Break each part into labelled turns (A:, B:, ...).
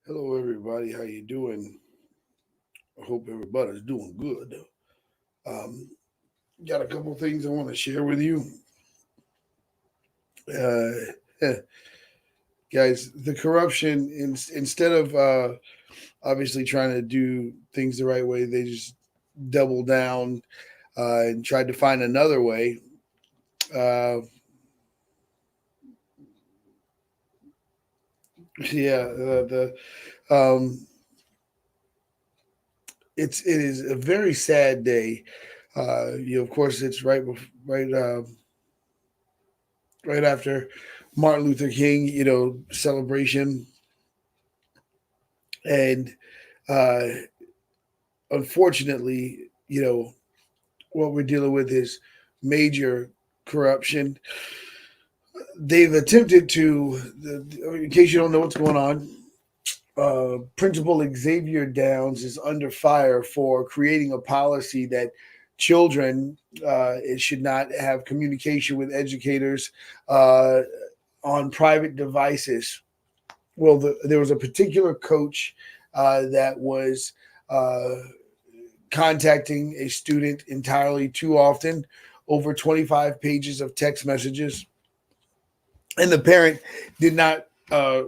A: Hello, everybody. How you doing? I hope everybody's doing good. Um, got a couple things I want to share with you, uh, guys. The corruption, instead of obviously trying to do things the right way, they just doubled down and tried to find another way. Uh, yeah, the it is a very sad day. Of course, it's right after Martin Luther King, celebration, and uh, unfortunately, what we're dealing with is major corruption. They've attempted to, in case you don't know what's going on, Principal Xavier Downs is under fire for creating a policy that children it should not have communication with educators uh, on private devices. Well, there was a particular coach that was uh, contacting a student entirely too often, over 25 pages of text messages, and the parent did not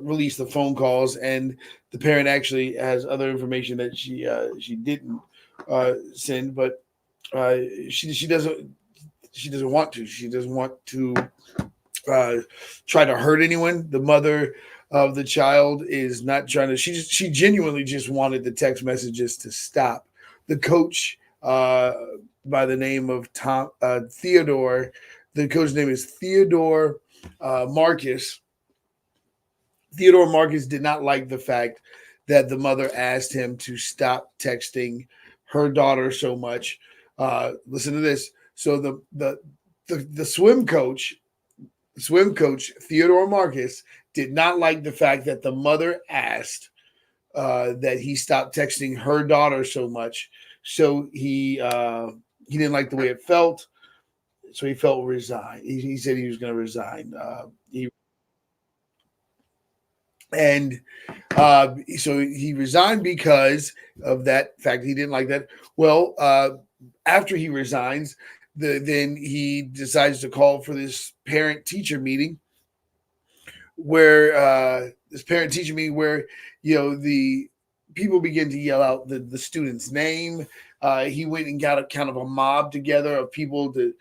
A: release the phone calls, and the parent actually has other information that she didn't send, but uh, she doesn't want to. She doesn't want to uh, try to hurt anyone. The mother of the child is not trying to. She genuinely just wanted the text messages to stop. The coach, by the name of Theodore, the coach's name is Theodore Marcus. Theodore Marcus did not like the fact that the mother asked him to stop texting her daughter so much. Listen to this. So the swim coach Theodore Marcus did not like the fact that the mother asked that he stop texting her daughter so much. So he didn't like the way it felt. So he felt resigned. He said he was going to resign. And so he resigned because of that fact. He didn't like that. Well, after he resigns, then he decides to call for this parent teacher meeting, where the people begin to yell out the student's name. He went and got a kind of a mob together of people to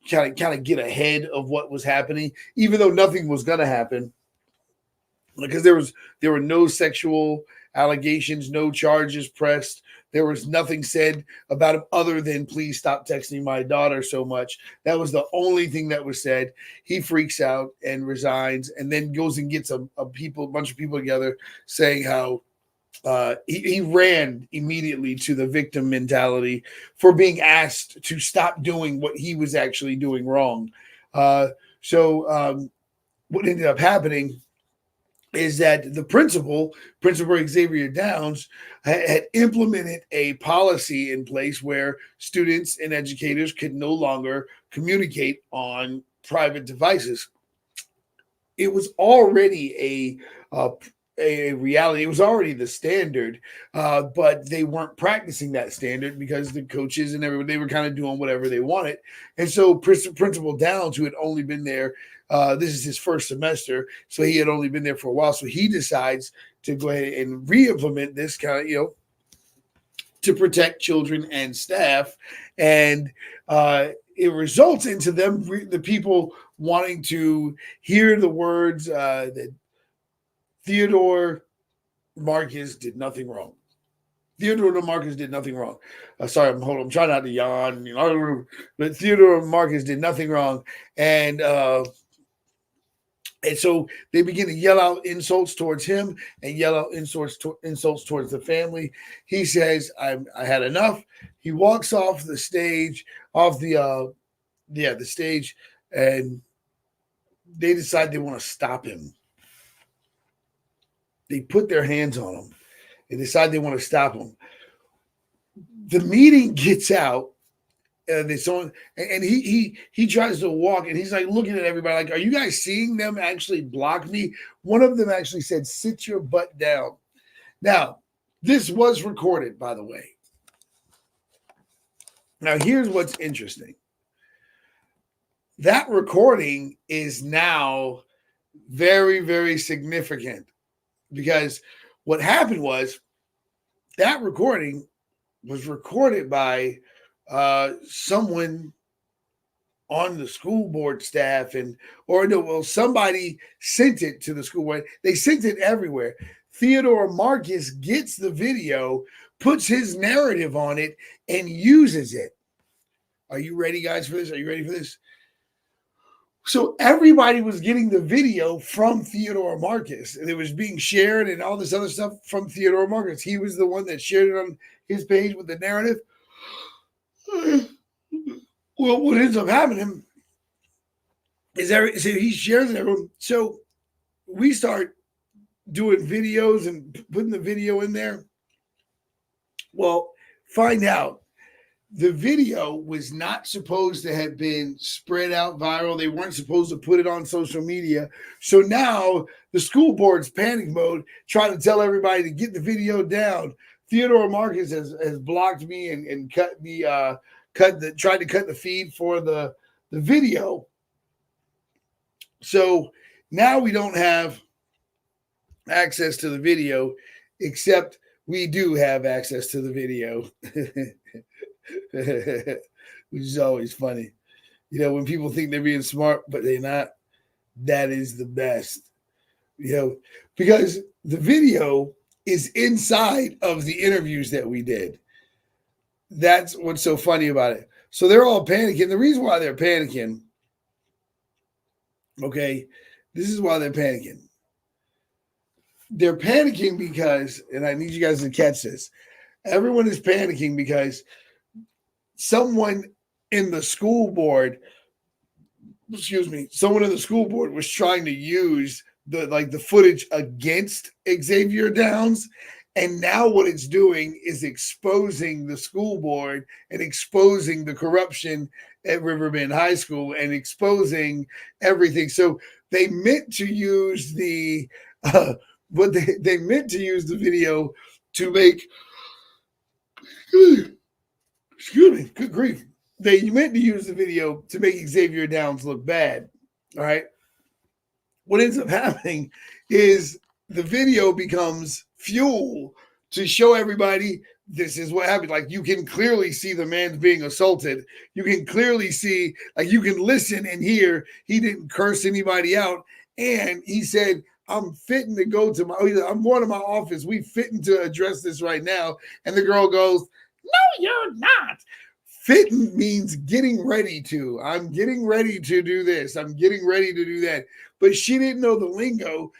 A: kind of get ahead of what was happening, even though nothing was going to happen, because there were no sexual allegations, no charges pressed. There was nothing said about him other than "please stop texting my daughter so much." That was the only thing that was said. He freaks out and resigns, and then goes and gets a bunch of people together, saying how he ran immediately to the victim mentality for being asked to stop doing what he was actually doing wrong. So what ended up happening is that the Principal Xavier Downs, had implemented a policy in place where students and educators could no longer communicate on private devices. It was already a reality. It was already the standard, but they weren't practicing that standard because the coaches and everyone, they were kind of doing whatever they wanted. And so Principal Downs, who had only been there, this is his first semester, so he had only been there for a while. So he decides to go ahead and re-implement this kind of, to protect children and staff, and it results into the people wanting to hear the words that Theodore Marcus did nothing wrong. Theodore Marcus did nothing wrong. Sorry, I'm trying not to yawn. But Theodore Marcus did nothing wrong, and so they begin to yell out insults towards him and yell out insults towards the family. He says, "I had enough." He walks off the stage, the stage, and they decide they want to stop him. They put their hands on him. They decide they want to stop him. The meeting gets out, and he tries to walk, and he's like looking at everybody like, "Are you guys seeing them actually block me?" One of them actually said, "Sit your butt down." Now, this was recorded, by the way. Now, here's what's interesting. That recording is now very, very significant because what happened was that recording was recorded by someone on the school board staff, somebody sent it to the school board. They sent it everywhere. Theodore Marcus gets the video, puts his narrative on it, and uses it. Are you ready, guys, for this? Are you ready for this? So everybody was getting the video from Theodore Marcus, and it was being shared and all this other stuff from Theodore Marcus. He was the one that shared it on his page with the narrative. Well, what ends up happening is so he shares it everyone. So we start doing videos and putting the video in there. Well, find out the video was not supposed to have been spread out viral. They weren't supposed to put it on social media. So now the school board's panic mode, trying to tell everybody to get the video down. Theodore Marcus has blocked me and cut me, tried to cut the feed for the video. So now we don't have access to the video, except we do have access to the video. Which is always funny. You know, when people think they're being smart, but they're not, that is the best. You know, because the video is inside of the interviews that we did. That's what's so funny about it. So they're all panicking. The reason why they're panicking, okay, this is why they're panicking. They're panicking because, and I need you guys to catch this, everyone is panicking because someone in the school board was trying to use the footage against Xaiver Downs. And now what it's doing is exposing the school board and exposing the corruption at Riverbend High School and exposing everything. So they meant to use the video to make, excuse me, good grief. They meant to use the video to make Xaiver Downs look bad. All right. What ends up happening is the video becomes fuel to show everybody this is what happened. Like, you can clearly see the man's being assaulted. You can clearly see, like, you can listen and hear he didn't curse anybody out. And he said, I'm fitting to go to I'm going to my office. We fitting to address this right now. And the girl goes, no, you're not. Fitting means getting ready to. I'm getting ready to do this. I'm getting ready to do that. But she didn't know the lingo.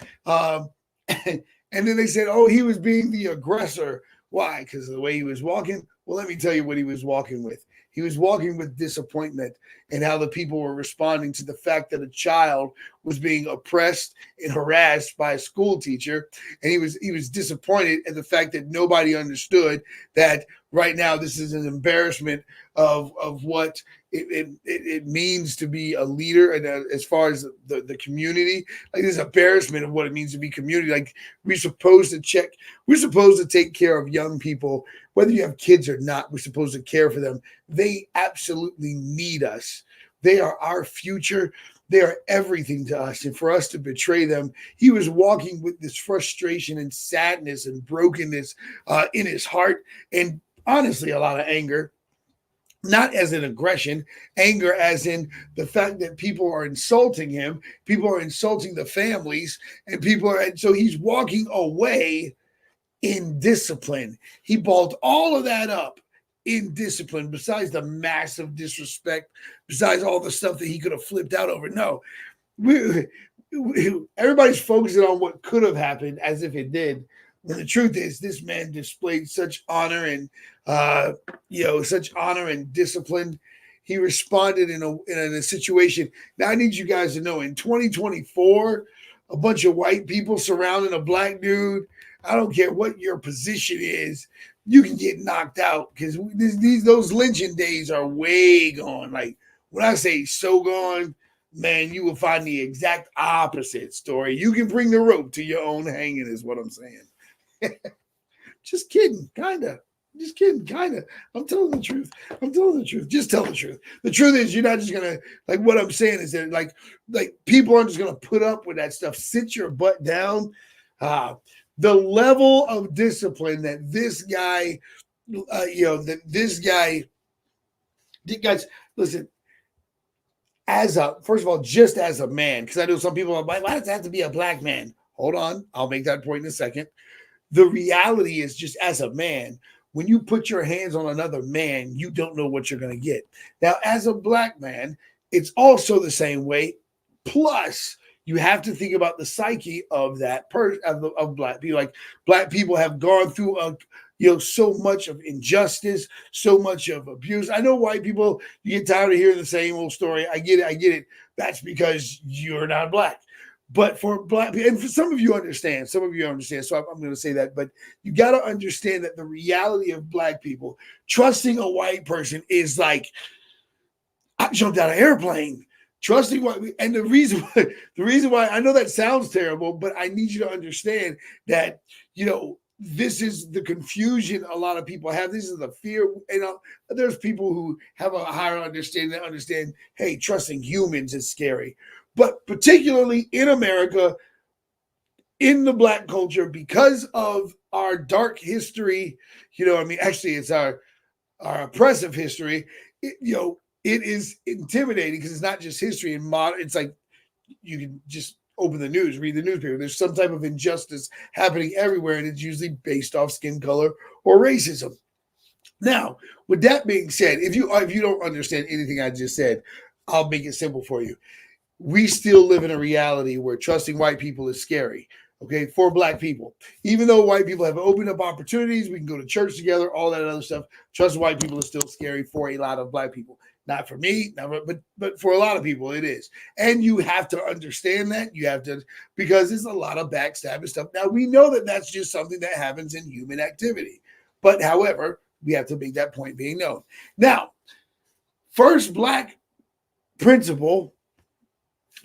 A: And then they said, oh, he was being the aggressor. Why? Because of the way he was walking? Well, let me tell you what he was walking with. He was walking with disappointment and how the people were responding to the fact that a child was being oppressed and harassed by a school teacher. And he was disappointed at the fact that nobody understood that right now this is an embarrassment of what it means to be a leader. And as far as the community, like, this embarrassment of what it means to be community. Like, we're supposed to take care of young people, whether you have kids or not. We're supposed to care for them. They absolutely need us. They are our future. They are everything to us. And for us to betray them, he was walking with this frustration and sadness and brokenness in his heart. And honestly, a lot of anger, not as an aggression, anger as in the fact that people are insulting him. People are insulting the families, and so he's walking away in discipline. He balled all of that up in discipline, besides the massive disrespect, besides all the stuff that he could have flipped out over. No, everybody's focusing on what could have happened as if it did. When the truth is, this man displayed such honor and such honor and discipline. He responded in a situation. Now, I need you guys to know, in 2024, a bunch of white people surrounding a black dude, I don't care what your position is, you can get knocked out, because those lynching days are way gone. Like, when I say so gone, man, you will find the exact opposite story. You can bring the rope to your own hanging, is what I'm saying. Just kidding, kind of. Just kidding, kind of. I'm telling the truth. I'm telling the truth. Just tell the truth. The truth is, you're not just gonna like. What I'm saying is that like people aren't just gonna put up with that stuff. Sit your butt down. The level of discipline that this guy, that this guy, guys, listen. First of all, just as a man, because I know some people are like, why does it have to be a black man? Hold on, I'll make that point in a second. The reality is, just as a man, when you put your hands on another man, you don't know what you're going to get. Now, as a black man, it's also the same way. Plus, you have to think about the psyche of that person, of black people. Like, black people have gone through so much of injustice, so much of abuse. I know white people, you get tired of hearing the same old story. I get it. That's because you're not black. But for black people, and for some of you understand, so I'm going to say that, but you got to understand that the reality of black people, trusting a white person is like, I jumped out of an airplane. Trusting what, and the reason why I know that sounds terrible, but I need you to understand that, this is the confusion a lot of people have. This is the fear. There's people who have a higher understanding that understand, hey, trusting humans is scary. But particularly in America, in the black culture, because of our dark history, actually it's our oppressive history, it is intimidating because it's not just history and modern. It's like you can just open the news, read the newspaper. There's some type of injustice happening everywhere, and it's usually based off skin color or racism. Now, with that being said, if you don't understand anything I just said, I'll make it simple for you. We still live in a reality where trusting white people is scary, okay, for black people. Even though white people have opened up opportunities, we can go to church together, all that other stuff. Trusting white people is still scary for a lot of black people. Not for me, but for a lot of people, it is. And you have to understand that. You have to, because there's a lot of backstabbing stuff. Now, we know that that's just something that happens in human activity. But however, we have to make that point being known. Now, first black principal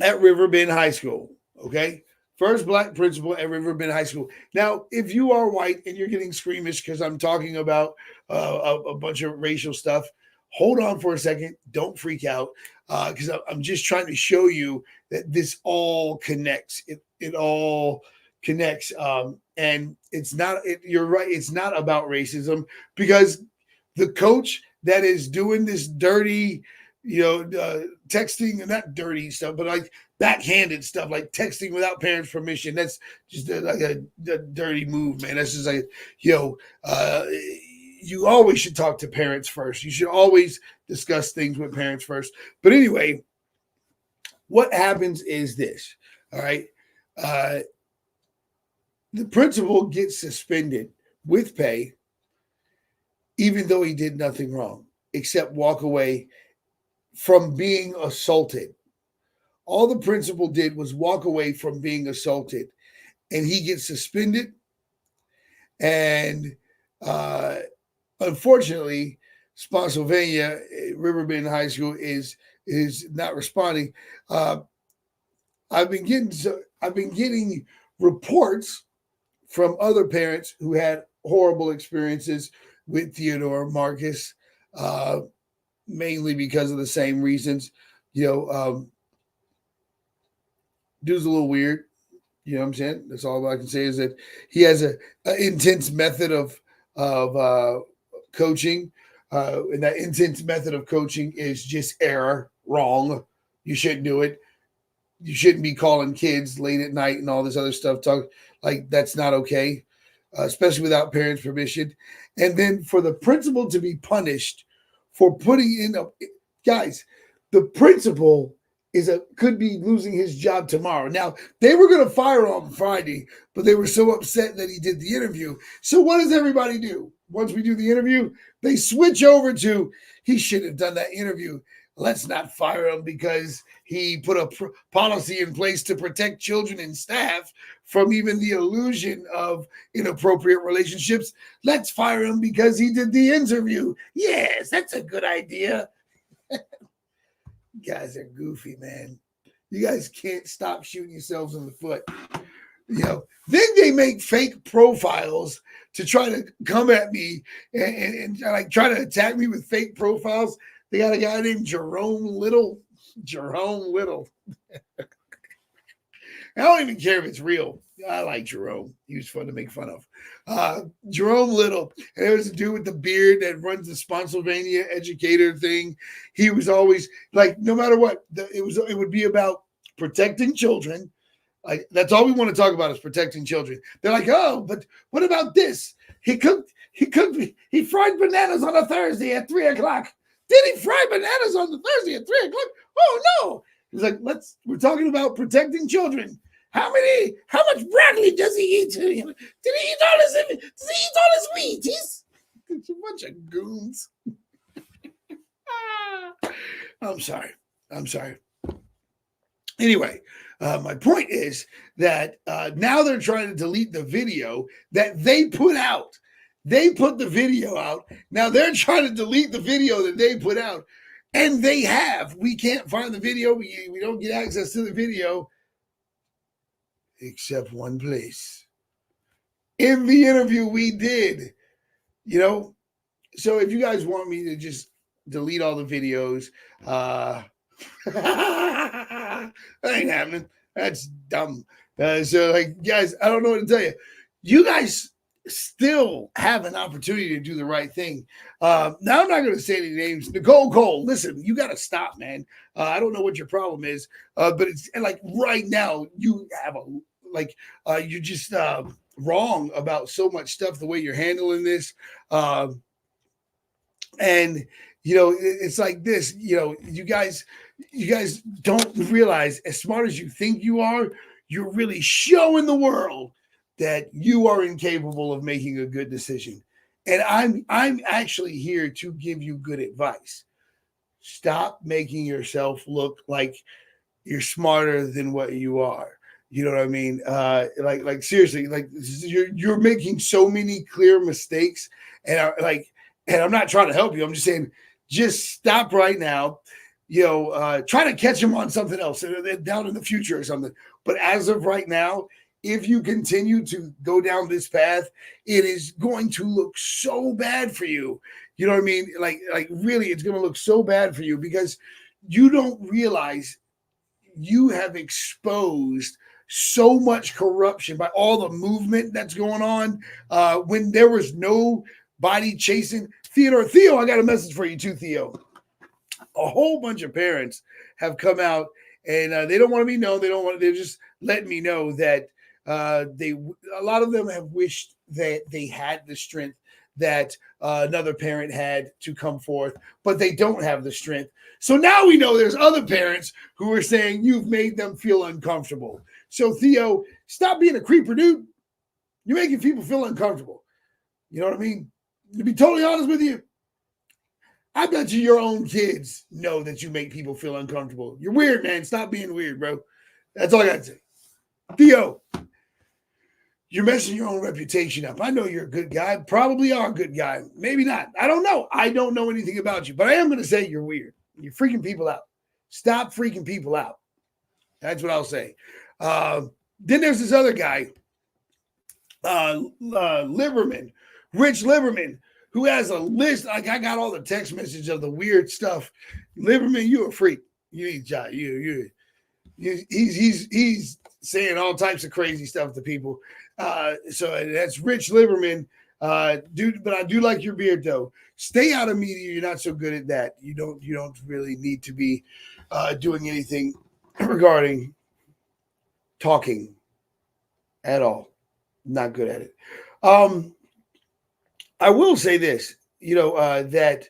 A: at Riverbend High School, okay? First black principal at Riverbend High School. Now, if you are white and you're getting squeamish because I'm talking about a bunch of racial stuff, hold on for a second. Don't freak out because I'm just trying to show you that this all connects. It all connects. And it's not, you're right, it's not about racism, because the coach that is doing this dirty, texting, and not dirty stuff, but like backhanded stuff, like texting without parents' permission. That's just like a dirty move, man. That's just like, you always should talk to parents first. You should always discuss things with parents first. But anyway, what happens is this, all right? The principal gets suspended with pay, even though he did nothing wrong, except walk away from being assaulted. All the principal did was walk away from being assaulted, and he gets suspended. And unfortunately, Spotsylvania Riverbend High School is not responding. I've been getting reports from other parents who had horrible experiences with Theodore Marcus, mainly because of the same reasons. Dude's a little weird. You know what I'm saying? That's all I can say is that he has an intense method of coaching. And that intense method of coaching is just wrong. You shouldn't do it. You shouldn't be calling kids late at night and all this other stuff. That's not okay, especially without parents' permission. And then for the principal to be punished for putting in guys, the principal could be losing his job tomorrow. Now, they were going to fire him on Friday, but they were so upset that he did the interview. So what does everybody do? Once we do the interview, they switch over to, he shouldn't have done that interview. Let's not fire him because he put a policy in place to protect children and staff from even the illusion of inappropriate relationships. Let's fire him because he did the interview. Yes, that's a good idea. You guys are goofy, man. You guys can't stop shooting yourselves in the foot. Then they make fake profiles to try to come at me and like try to attack me with fake profiles. They got a guy named Jerome Little. Jerome Little. I don't even care if it's real. I like Jerome. He was fun to make fun of. Jerome Little. And there was a dude with the beard that runs the Spotsylvania educator thing. He was always like, no matter what, it would be about protecting children. Like, that's all we want to talk about is protecting children. They're like, oh, but what about this? He fried bananas on a Thursday at 3:00. Did he fry bananas on the Thursday at 3:00? Oh no. He's like, we're talking about protecting children. How much broccoli does he eat? Did he eat all his Wheaties? It's a bunch of goons. I'm sorry. Anyway, my point is that now they're trying to delete the video that they put out. They put the video out. Now they're trying to delete the video that they put out. And they have. We can't find the video. We don't get access to the video. Except one place. In the interview we did. So if you guys want me to just delete all the videos, that ain't happening. That's dumb. So like, guys, I don't know what to tell you. You guys still have an opportunity to do the right thing. Now I'm not going to say any names. Nicole Cole, listen, you got to stop, man. I don't know what your problem is, but it's like right now you have you're just wrong about so much stuff, the way you're handling this. And it's like this, you guys don't realize, as smart as you think you are, you're really showing the world that you are incapable of making a good decision. And I'm actually here to give you good advice. Stop making yourself look like you're smarter than what you are. You know what I mean? Like seriously, like you're making so many clear mistakes, and I'm not trying to help you. I'm just saying, just stop right now. Try to catch them on something else down in the future or something. But as of right now, if you continue to go down this path, it is going to look so bad for you. You know what I mean? Like really, it's going to look so bad for you because you don't realize you have exposed so much corruption by all the movement that's going on when there was nobody chasing. Theo, I got a message for you too, Theo. A whole bunch of parents have come out and they don't want to be known. They're just letting me know that a lot of them have wished that they had the strength that another parent had to come forth, but they don't have the strength. So now we know there's other parents who are saying you've made them feel uncomfortable. So Theo, stop being a creeper, dude. You're making people feel uncomfortable. You know what I mean? To be totally honest with you, I bet you your own kids know that you make people feel uncomfortable. You're weird, man. Stop being weird, bro. That's all I got to say. Theo, you're messing your own reputation up. I know you're a good guy. Probably are a good guy. Maybe not. I don't know. I don't know anything about you, but I am going to say you're weird. You're freaking people out. Stop freaking people out. That's what I'll say. Then there's this other guy, Lieberman, Rich Lieberman, who has a list. Like, I got all the text messages of the weird stuff. Lieberman, you a freak. You need job. He's saying all types of crazy stuff to people. So that's Rich Lieberman. Dude, but I do like your beard though. Stay out of media. You're not so good at that. You don't really need to be doing anything regarding talking at all. Not good at it. I will say this, that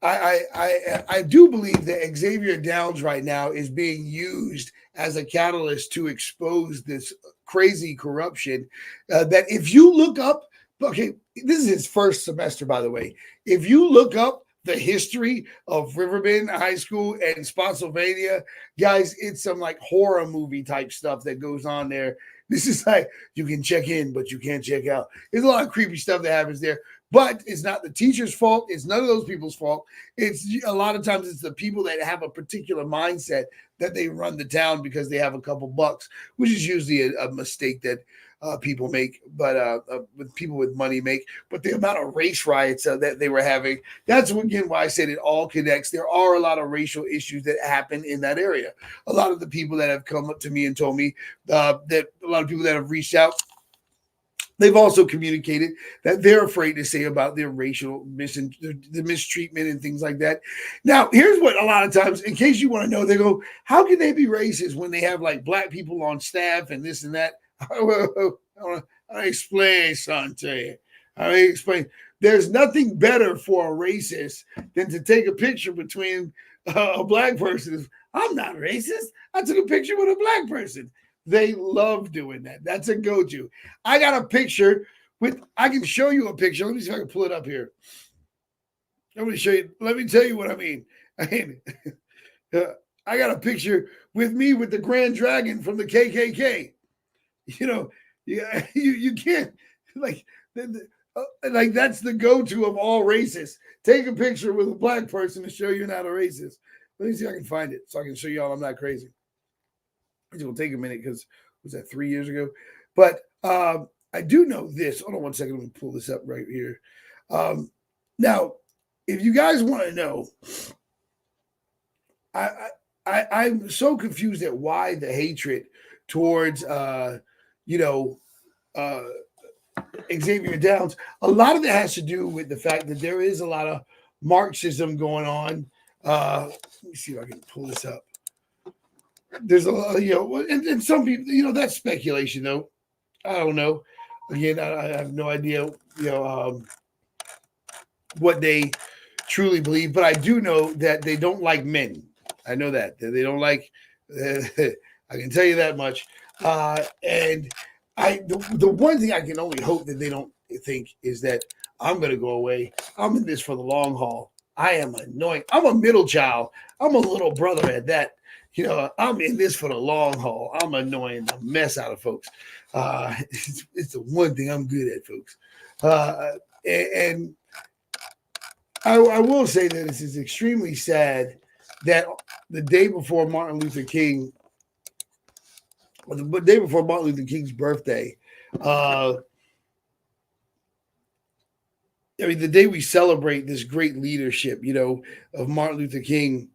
A: I do believe that Xavier Downs right now is being used as a catalyst to expose this crazy corruption. That if you look up, okay, this is his first semester, by the way. If you look up the history of Riverbend High School and Spotsylvania, guys, it's some like horror movie type stuff that goes on there. This is like, you can check in, but you can't check out. There's a lot of creepy stuff that happens there, but it's not the teacher's fault. It's none of those people's fault. It's a lot of times it's the people that have a particular mindset that they run the town because they have a couple bucks, which is usually a mistake that people make, but with people with money make. But the amount of race riots that they were having, that's again why I said it all connects. There are a lot of racial issues that happen in that area. A lot of the people that have come up to me and told me that a lot of people that have reached out, they've also communicated that they're afraid to say about their racial the mistreatment and things like that. Now, here's what a lot of times, in case you want to know, they go, how can they be racist when they have like black people on staff and this and that? I explain something to you. I explain. There's nothing better for a racist than to take a picture between a black person. I'm not racist. I took a picture with a black person. They love doing that. That's a go-to. I got a picture I can show you a picture. Let me see if I can pull it up here. Let me show you. Let me tell you what I mean. I got a picture with me with the Grand Dragon from the KKK. You can't like that's the go-to of all racists. Take a picture with a black person to show you're not a racist. Let me see if I can find it so I can show y'all I'm not crazy. It's going to take a minute because was that 3 years ago? But I do know this. Hold on one second. Let me pull this up right here. Now, if you guys want to know, I'm so confused at why the hatred towards, Xavier Downs. A lot of that has to do with the fact that there is a lot of Marxism going on. Let me see if I can pull this up. There's a lot, and some people, that's speculation, though. I don't know. Again, I have no idea, what they truly believe, but I do know that they don't like men. I know that they don't like. I can tell you that much. And the one thing I can only hope that they don't think is that I'm going to go away. I'm in this for the long haul. I am annoying. I'm a middle child. I'm a little brother at that. I'm in this for the long haul. I'm annoying the mess out of folks. It's the one thing I'm good at, folks. And I will say that this is extremely sad that the day before Martin Luther King's birthday, the day we celebrate this great leadership, of Martin Luther King,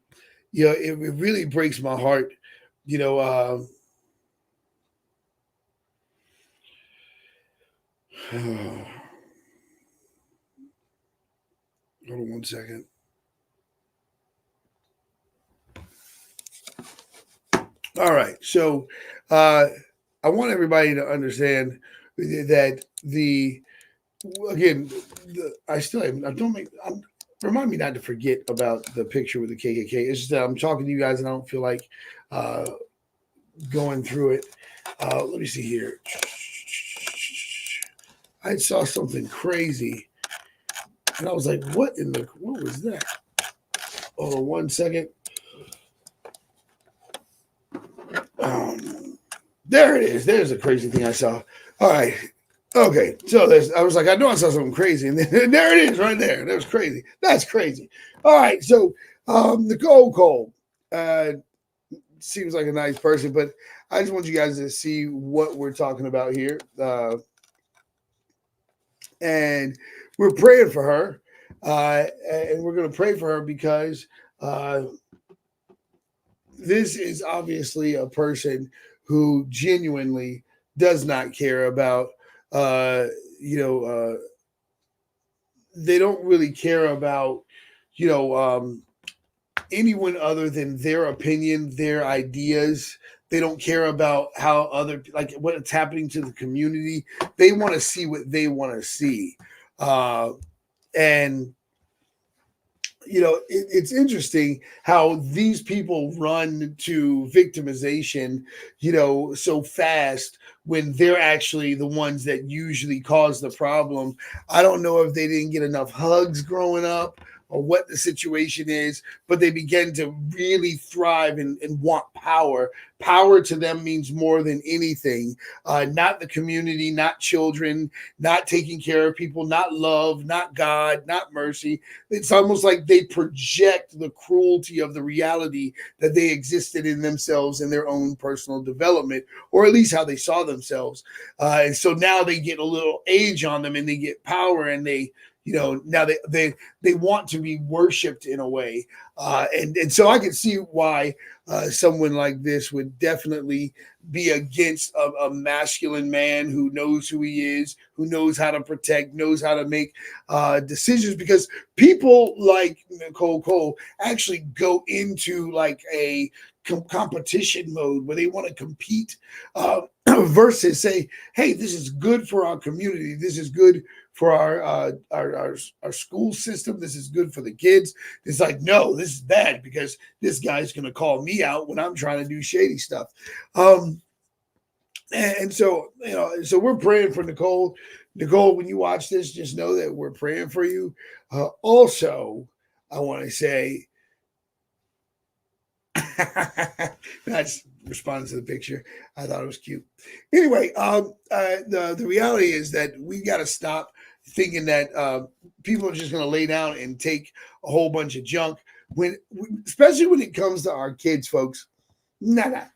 A: it really breaks my heart, hold on one second. All right. So I want everybody to understand that remind me not to forget about the picture with the KKK. It's just that I'm talking to you guys and I don't feel like going through it. Let me see here. I saw something crazy and I was like, what was that? Hold on one second. There it is. There's a crazy thing I saw. All right. Okay. So I was like, I know I saw something crazy. And then there it is right there. That was crazy. That's crazy. All right. So Nicole Cole seems like a nice person, but I just want you guys to see what we're talking about here. And we're praying for her. And we're going to pray for her because this is obviously a person who genuinely does not care about, they don't really care about, anyone other than their opinion, their ideas. They don't care about how what's happening to the community. They want to see what they want to see. And it's interesting how these people run to victimization, so fast when they're actually the ones that usually cause the problem. I don't know if they didn't get enough hugs growing up or what the situation is, but they begin to really thrive and want power. Power to them means more than anything. Not the community, not children, not taking care of people, not love, not God, not mercy. It's almost like they project the cruelty of the reality that they existed in themselves in their own personal development, or at least how they saw themselves. And so now they get a little age on them and they get power, and they, now they want to be worshipped in a way. And so I can see why someone like this would definitely be against a masculine man who knows who he is, who knows how to protect, knows how to make decisions, because people like Nicole Cole actually go into like a competition mode where they want to compete versus say, hey, this is good for our community. This is good for our school system. This is good for the kids. It's like, no, this is bad because this guy's going to call me out when I'm trying to do shady stuff. And so, so we're praying for Nicole. Nicole, when you watch this, just know that we're praying for you. Also, I want to say, that's responding to the picture. I thought it was cute. Anyway, the reality is that we got to stop thinking that people are just going to lay down and take a whole bunch of junk. Especially when it comes to our kids, folks. Nah.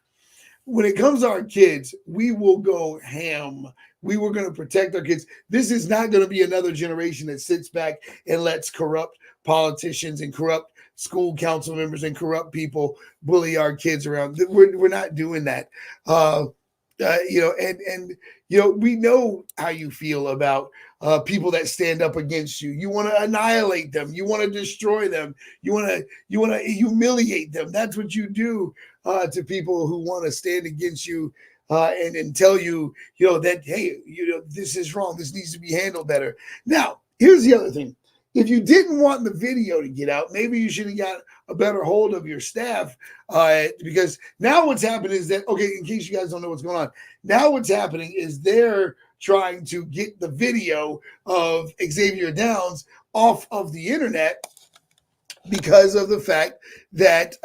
A: When it comes to our kids, we will go ham. We were going to protect our kids. This is not going to be another generation that sits back and lets corrupt politicians and corrupt school council members and corrupt people bully our kids around. We're not doing that. We know how you feel about people that stand up against you. You want to annihilate them. You want to destroy them. You want to humiliate them. That's what you do to people who want to stand against you and tell you, that, hey, this is wrong. This needs to be handled better. Now, here's the other thing. If you didn't want the video to get out, maybe you should have got a better hold of your staff, because now what's happening is that, okay, in case you guys don't know what's going on, now what's happening is they're trying to get the video of Xaiver Downs off of the internet because of the fact that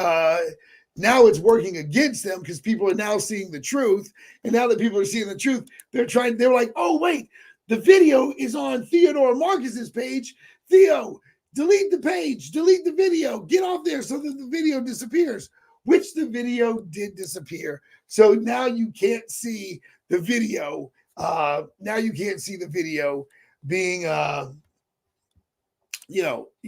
A: now it's working against them, because people are now seeing the truth. And now that people are seeing the truth, they're like, oh, wait, the video is on Theodore Marcus's page. Theo, delete the page, delete the video, get off there so that the video disappears, which the video did disappear. So now you can't see the video. Now you can't see the video being, you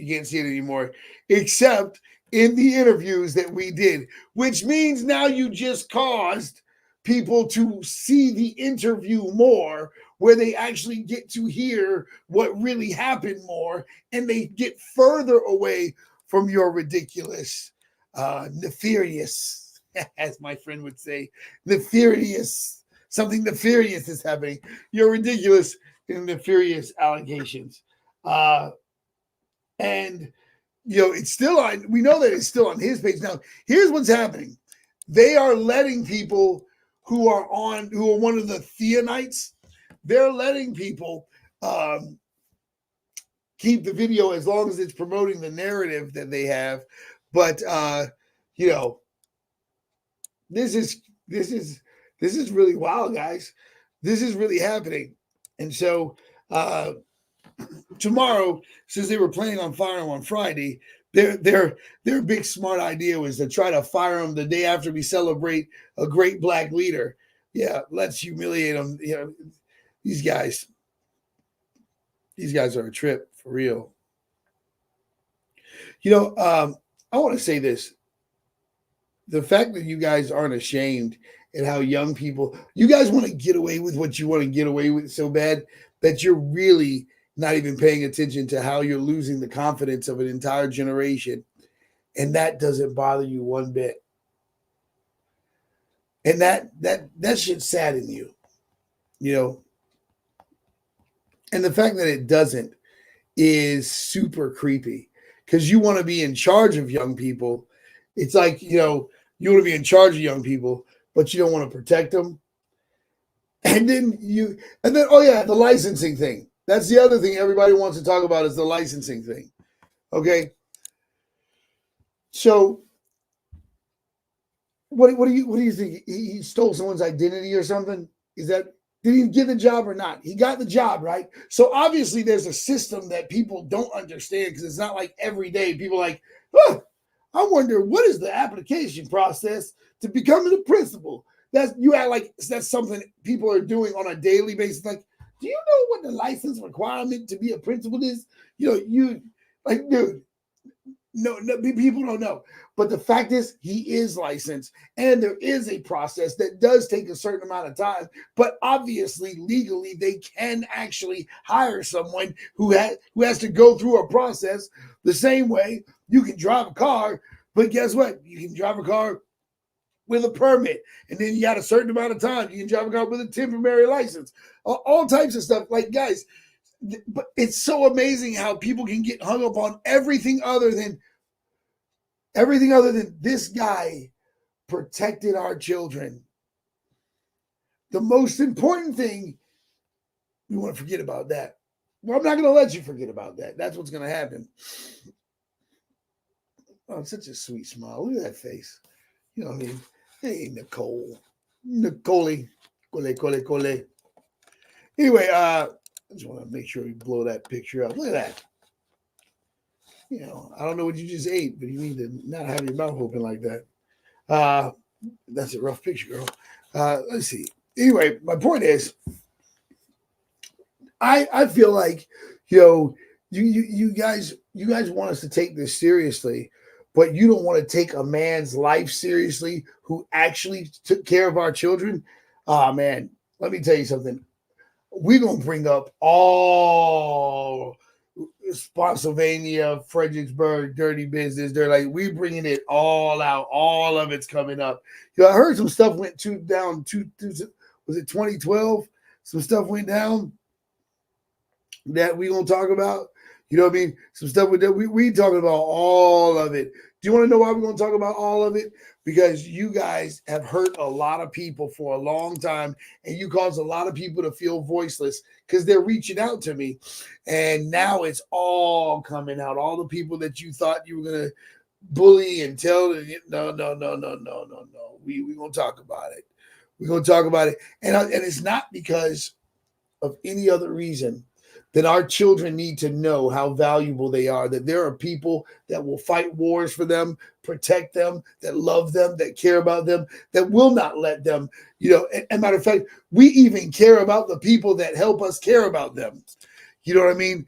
A: can't see it anymore, except in the interviews that we did, which means now you just caused people to see the interview more, where they actually get to hear what really happened more, and they get further away from your ridiculous, nefarious, as my friend would say, nefarious, something nefarious is happening. Your ridiculous and nefarious allegations. And, it's still on, we know that it's still on his page. Now, here's what's happening. They are letting people who are one of the Theonites, they're letting people keep the video as long as it's promoting the narrative that they have. But this is really wild, guys. This is really happening. And so tomorrow, since they were planning on firing him on Friday, their big smart idea was to try to fire him the day after we celebrate a great black leader. Yeah, let's humiliate him. These guys are a trip for real. I want to say this. The fact that you guys aren't ashamed at how young people, you guys want to get away with what you want to get away with so bad that you're really not even paying attention to how you're losing the confidence of an entire generation. And that doesn't bother you one bit. And that should sadden you, And the fact that it doesn't is super creepy, because you want to be in charge of young people. It's like, you want to be in charge of young people, but you don't want to protect them. And then, oh yeah, the licensing thing. That's the other thing everybody wants to talk about, is the licensing thing. Okay. So what do you think? He stole someone's identity or something? Is that, did he get the job or not? He got the job, right? So obviously there's a system that people don't understand because it's not like every day people are like, huh, I wonder what is the application process to becoming a principal? That's, you act like that's something people are doing on a daily basis. Like, do you know what the license requirement to be a principal is? You like, dude, no, people don't know. But the fact is, he is licensed, and there is a process that does take a certain amount of time. But obviously, legally, they can actually hire someone who has to go through a process the same way you can drive a car. But guess what? You can drive a car with a permit, and then you got a certain amount of time. You can drive a car with a temporary license, all types of stuff. Like, guys, but it's so amazing how people can get hung up on everything other than this guy protected our children. The most important thing, we want to forget about that. Well, I'm not going to let you forget about that. That's what's going to happen. Oh, such a sweet smile. Look at that face. You know what I mean? Hey, Nicole. Cole. Anyway, I just want to make sure we blow that picture up. Look at that. I don't know what you just ate, but you need to not have your mouth open like that. That's a rough picture, girl. Let's see. Anyway, my point is, I feel like, you guys want us to take this seriously, but you don't want to take a man's life seriously who actually took care of our children. Man, let me tell you something. We're gonna bring up all Spotsylvania, Fredricksburg, dirty business. They're like, we bringing it all out. All of it's coming up. I heard some stuff went down. Was it 2012? Some stuff went down that we gonna talk about. You know what I mean? Some stuff with that. We talking about all of it. Do you want to know why we're gonna talk about all of it? Because you guys have hurt a lot of people for a long time, and you caused a lot of people to feel voiceless because they're reaching out to me. And now it's all coming out. All the people that you thought you were going to bully and tell, no. We're going to talk about it. We're going to talk about it. And it's not because of any other reason that our children need to know how valuable they are, that there are people that will fight wars for them, protect them, that love them, that care about them, that will not let them, and matter of fact, we even care about the people that help us care about them. You know what I mean?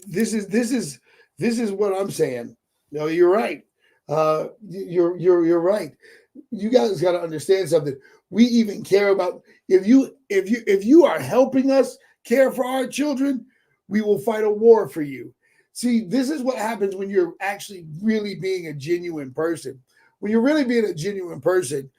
A: This is what I'm saying. No, you're right. You're right. You guys got to understand something. We even care about, if you are helping us care for our children, we will fight a war for you. See, this is what happens when you're actually really being a genuine person. When you're really being a genuine person,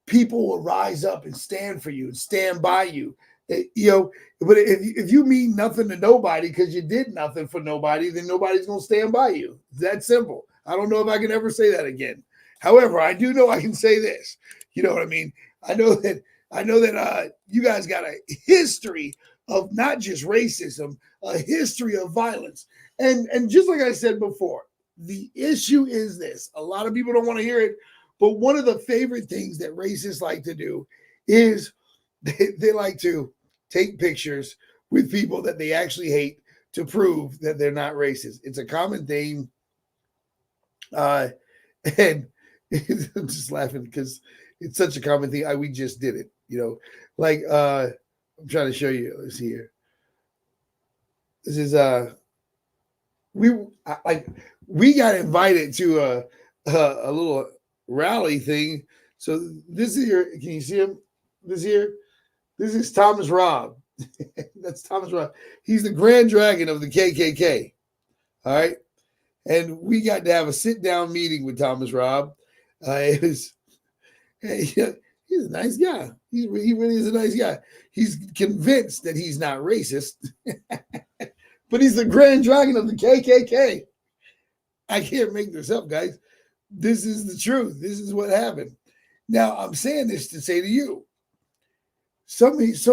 A: people will rise up and stand for you and stand by you. But if you mean nothing to nobody because you did nothing for nobody, then nobody's going to stand by you. It's that simple. I don't know if I can ever say that again. However, I do know I can say this. You know what I mean? I know that you guys got a history of not just racism, a history of violence. And just like I said before, the issue is this. A lot of people don't want to hear it, but one of the favorite things that racists like to do is they like to take pictures with people that they actually hate to prove that they're not racist. It's a common thing. And I'm just laughing because it's such a common thing. We just did it, like I'm trying to show you. Let's see here. This is we got invited to a little rally thing. So this is here. Can you see him? This is Thomas Robb. That's Thomas Robb. He's the Grand Dragon of the KKK. All right. And we got to have a sit-down meeting with Thomas Robb. He's a nice guy. He really is a nice guy. He's convinced that he's not racist, but he's the Grand Dragon of the KKK. I can't make this up, guys. This is the truth. This is what happened. Now, I'm saying this to say to you, so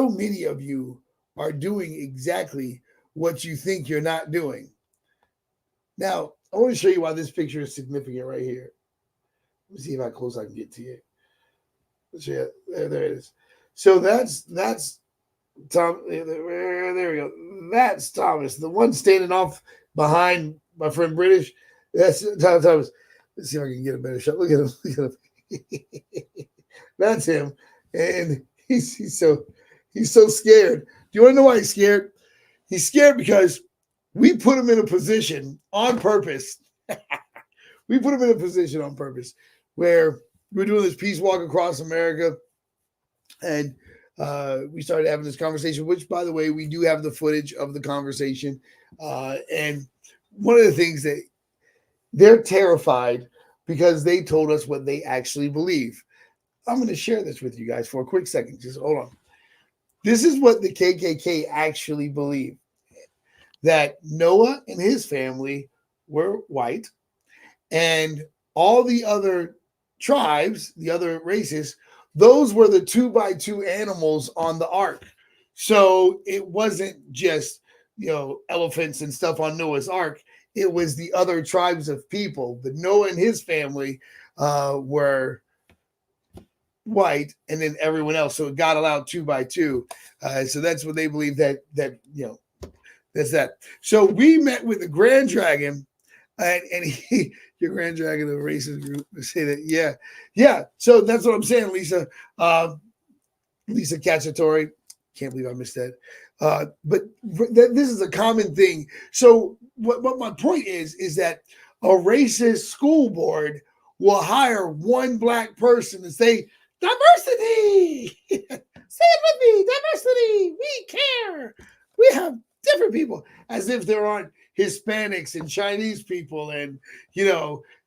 A: many of you are doing exactly what you think you're not doing. Now, I want to show you why this picture is significant right here. Let me see how close I can get to you. Yeah, there it is. So that's Tom. There we go. That's Thomas, the one standing off behind my friend British. That's Thomas. Let's see if I can get a better shot. Look at him. Look at him. That's him, and he's so scared. Do you want to know why he's scared? He's scared because we put him in a position on purpose. We put him in a position on purpose where we're doing this peace walk across America, and we started having this conversation, which, by the way, we do have the footage of the conversation. And one of the things that they're terrified because they told us what they actually believe. I'm going to share this with you guys for a quick second. Just hold on. This is what the KKK actually believe, that Noah and his family were white, and all the other tribes, the other races, those were the 2x2 animals on the ark. So it wasn't just, elephants and stuff on Noah's ark. It was the other tribes of people. But Noah and his family were white, and then everyone else. So it got allowed 2x2. So that's what they believe that that's that. So we met with the Grand Dragon, and he, your Grand Dragon of the racist group, say that, yeah. So that's what I'm saying, Lisa. Lisa Cacciatore. Can't believe I missed that. But this is a common thing. So what my point is that a racist school board will hire one black person and say, diversity. Say it with me, diversity. We care. We have different people, as if there aren't Hispanics and Chinese people and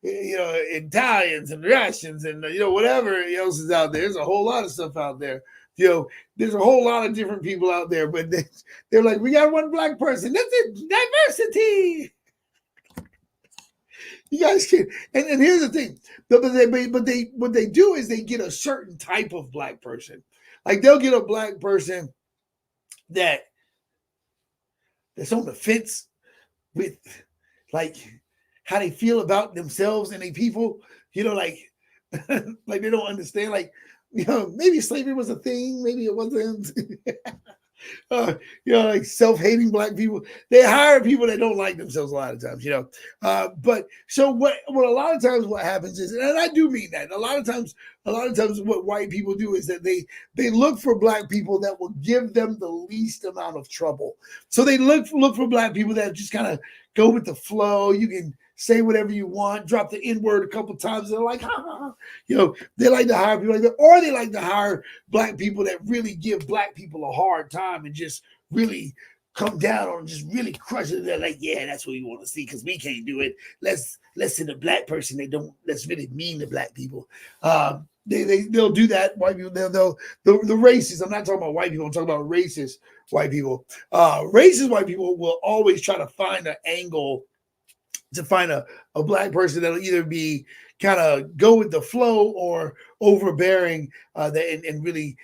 A: Italians and Russians and whatever else is out there. There's a whole lot of stuff out there. There's a whole lot of different people out there, but they're like, we got one black person. That's it, diversity. You guys can, and here's the thing, but what they do is they get a certain type of black person. Like they'll get a black person that's on the fence with like how they feel about themselves and they people, like like they don't understand, like, maybe slavery was a thing, maybe it wasn't. Like self-hating black people. They hire people that don't like themselves a lot of times, But so what a lot of times what happens is, and I do mean that, a lot of times what white people do is that they look for black people that will give them the least amount of trouble. So they look for black people that just kind of go with the flow. You can say whatever you want, drop the N-word a couple times. They're like, ha, ha, ha. They like to hire people like that, or they like to hire black people that really give black people a hard time and just really come down on, just really crush it. They're like, yeah, that's what we want to see because we can't do it. Let's send a black person that's really mean to black people. They'll do that. White people, the racists. I'm not talking about white people. I'm talking about racist white people. Racist white people will always try to find an angle to find a black person that'll either be kind of go with the flow or overbearing, and really,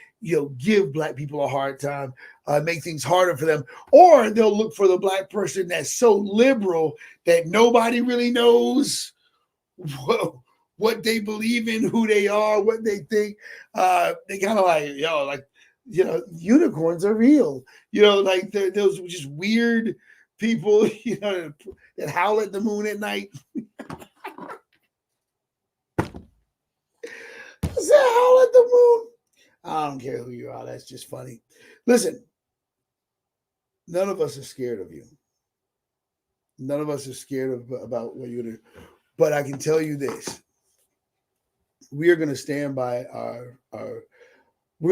A: give black people a hard time, make things harder for them. Or they'll look for the black person that's so liberal that nobody really knows what they believe in, who they are, what they think. They kind of like, unicorns are real. Like those just weird people, that howl at the moon at night. I said howl at the moon. I don't care who you are. That's just funny. Listen, none of us are scared of you. None of us are scared about what you're going to do. But I can tell you this. We are going to stand by we're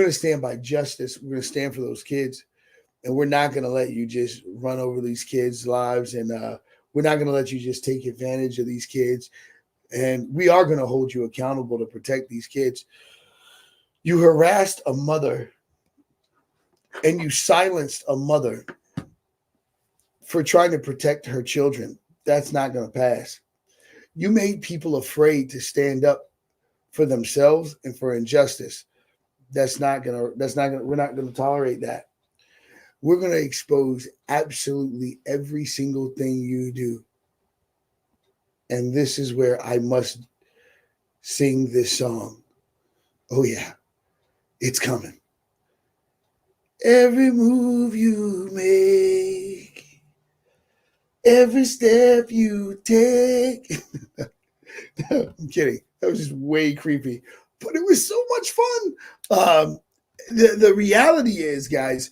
A: going to stand by justice. We're going to stand for those kids. And we're not going to let you just run over these kids' lives. And we're not going to let you just take advantage of these kids. And we are going to hold you accountable to protect these kids. You harassed a mother and you silenced a mother for trying to protect her children. That's not going to pass. You made people afraid to stand up for themselves and for injustice. We're not going to tolerate that. we're going to expose absolutely every single thing you do. And this is where I must sing this song. Oh, yeah, it's coming. Every move you make, every step you take. I'm kidding. That was just way creepy, but it was so much fun. The reality is, guys,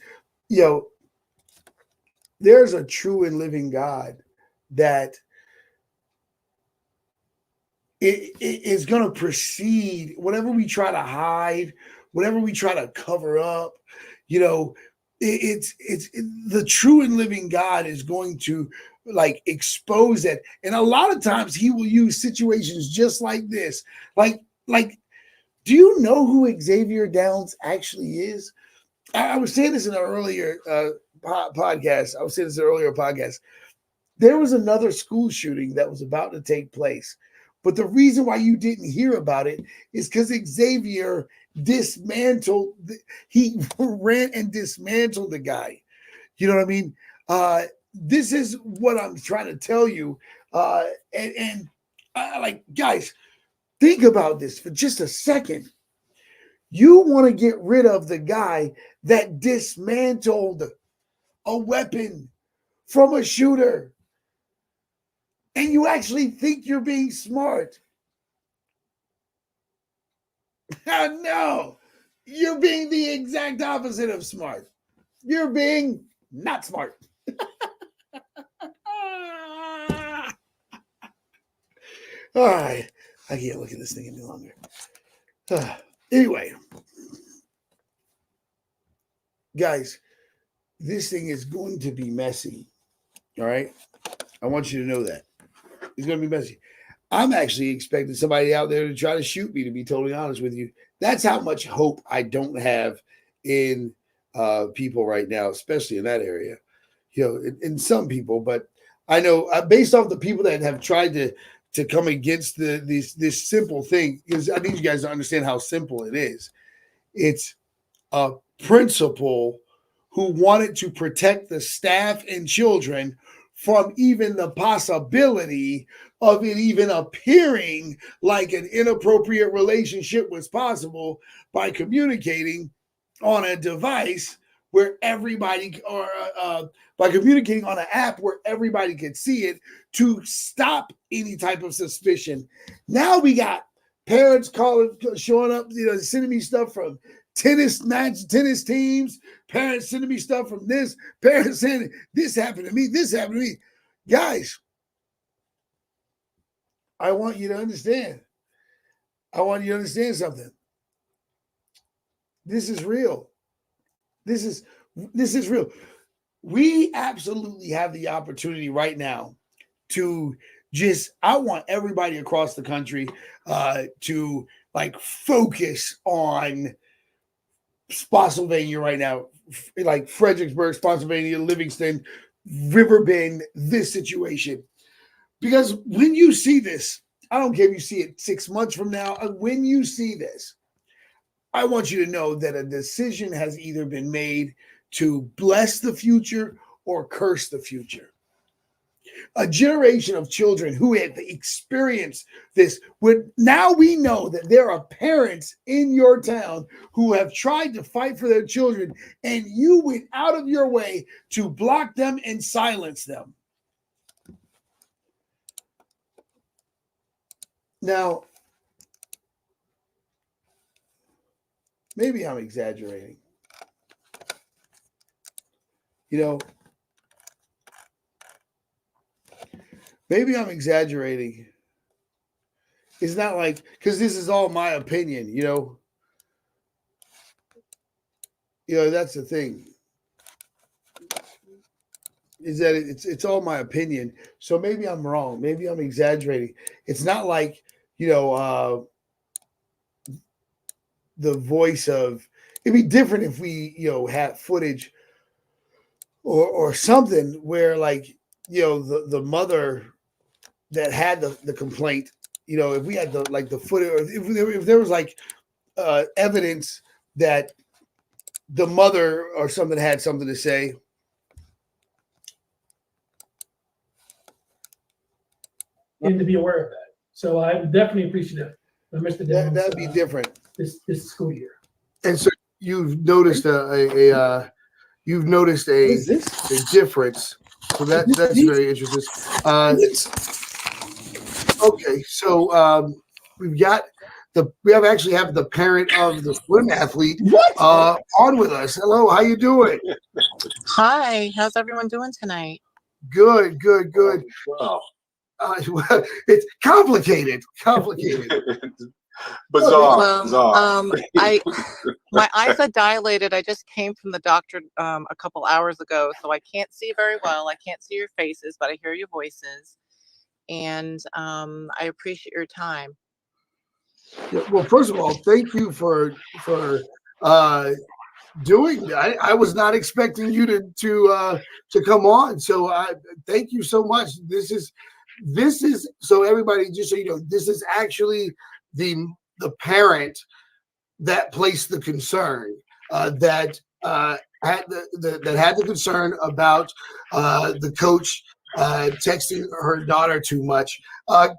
A: there's a true and living God that it is going to proceed whatever we try to hide, whatever we try to cover up. It's the true and living God is going to like expose it, and a lot of times He will use situations just like this. Like, do you know who Xaiver Downs actually is? I was saying this in an earlier podcast. There was another school shooting that was about to take place. But the reason why you didn't hear about it is because Xaiver he ran and dismantled the guy. You know what I mean? This is what I'm trying to tell you. Like, guys, think about this for just a second. You want to get rid of the guy that dismantled a weapon from a shooter. And you actually think you're being smart. No, you're being the exact opposite of smart. You're being not smart. All right. I can't look at this thing any longer. Anyway, guys, this thing is going to be messy. All right. I want you to know that. It's going to be messy. I'm actually expecting somebody out there to try to shoot me, to be totally honest with you. That's how much hope I don't have in people right now, especially in that area. In some people, but I know based off the people that have tried to come against this simple thing, because I need you guys to understand how simple it is. It's a principal who wanted to protect the staff and children from even the possibility of it even appearing like an inappropriate relationship was possible by communicating on a device where everybody, or by communicating on an app where everybody could see it, to stop any type of suspicion. Now we got parents showing up, sending me stuff from tennis teams, parents sending me stuff from this, parents saying this happened to me. Guys, I want you to understand. I want you to understand something. This is real. This is real. We absolutely have the opportunity right now to I want everybody across the country to like focus on Spotsylvania right now, like Fredricksburg, Spotsylvania, Livingston, Riverbend, this situation. Because when you see this, I don't care if you see it 6 months from now, when you see this, I want you to know that a decision has either been made to bless the future or curse the future. A generation of children who have experienced this. Now we know that there are parents in your town who have tried to fight for their children, and you went out of your way to block them and silence them. Now, maybe I'm exaggerating. Maybe I'm exaggerating. It's not like, because this is all my opinion, that's the thing. Is that it's all my opinion. So maybe I'm wrong. Maybe I'm exaggerating. It's not like, the voice of, it'd be different if we, had footage or something where like, the mother that had the complaint, if we had the footage, or if there was like evidence that the mother or something had something to say.
B: And to be aware of that. So I'm definitely appreciative of Mr. Downs.
A: That'd be different
B: this school year.
A: And so you've noticed a difference. So that's very interesting. Okay, so we actually have the parent of the swim athlete on with us. Hello, how you doing?
C: Hi, how's everyone doing tonight?
A: Good.
D: Wow.
A: It's complicated.
D: Bizarre.
C: My eyes are dilated. I just came from the doctor a couple hours ago, so I can't see very well. I can't see your faces, but I hear your voices, and I appreciate your time.
A: Yeah, well, first of all, thank you for doing that. I was not expecting you to come on, so thank you so much. This is so everybody, just so you know, this is actually the parent that placed the concern that had the concern about the coach texting her daughter too much.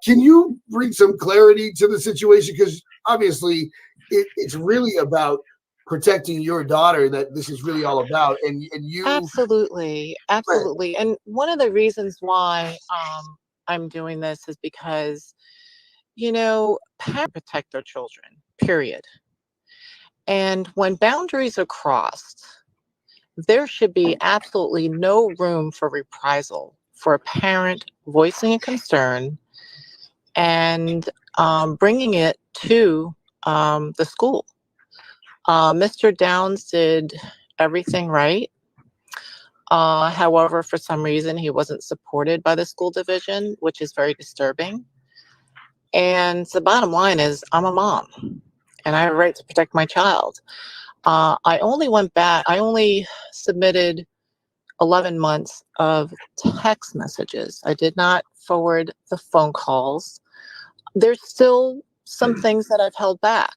A: Can you bring some clarity to the situation? Because obviously it's really about protecting your daughter that this is really all about, and you
C: Absolutely. And one of the reasons why I'm doing this is because, parents protect their children, period. And when boundaries are crossed, there should be absolutely no room for reprisal for a parent voicing a concern and bringing it to the school. Mr. Downs did everything right. However, for some reason, he wasn't supported by the school division, which is very disturbing. And the bottom line is, I'm a mom, and I have a right to protect my child. I only submitted 11 months of text messages. I did not forward the phone calls. There's still some things that I've held back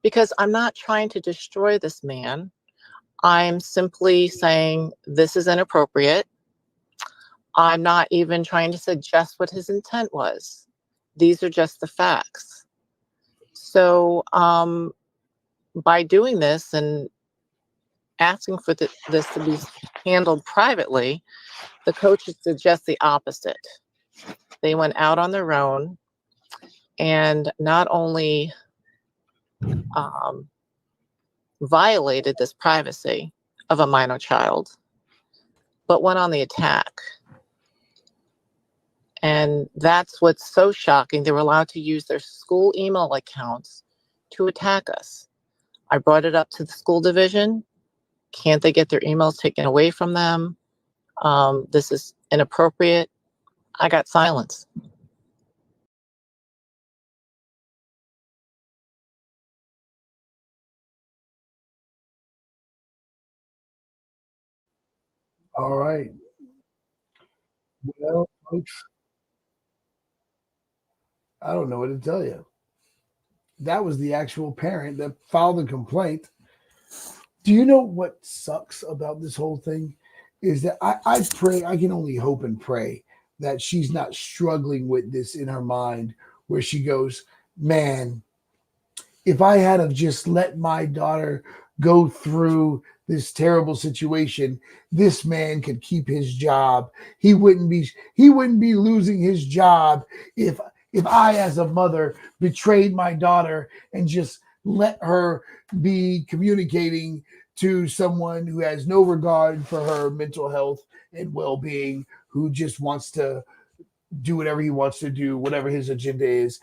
C: because I'm not trying to destroy this man. I'm simply saying this is inappropriate. I'm not even trying to suggest what his intent was. These are just the facts. So by doing this and asking for this to be handled privately, the coaches suggest the opposite. They went out on their own and not only violated this privacy of a minor child, but went on the attack. And that's what's so shocking. They were allowed to use their school email accounts to attack us. I brought it up to the school division. Can't they get their emails taken away from them? This is inappropriate. I got silence.
A: all right. Well, folks, I don't know what to tell you. That was the actual parent that filed the complaint. Do you know what sucks about this whole thing? Is that I pray, I can only hope and pray that she's not struggling with this in her mind where she goes, man, if I had have just let my daughter go through this terrible situation, this man could keep his job. He wouldn't be losing his job if I as a mother betrayed my daughter and just let her be communicating to someone who has no regard for her mental health and well-being, who just wants to do whatever he wants to do, whatever his agenda is.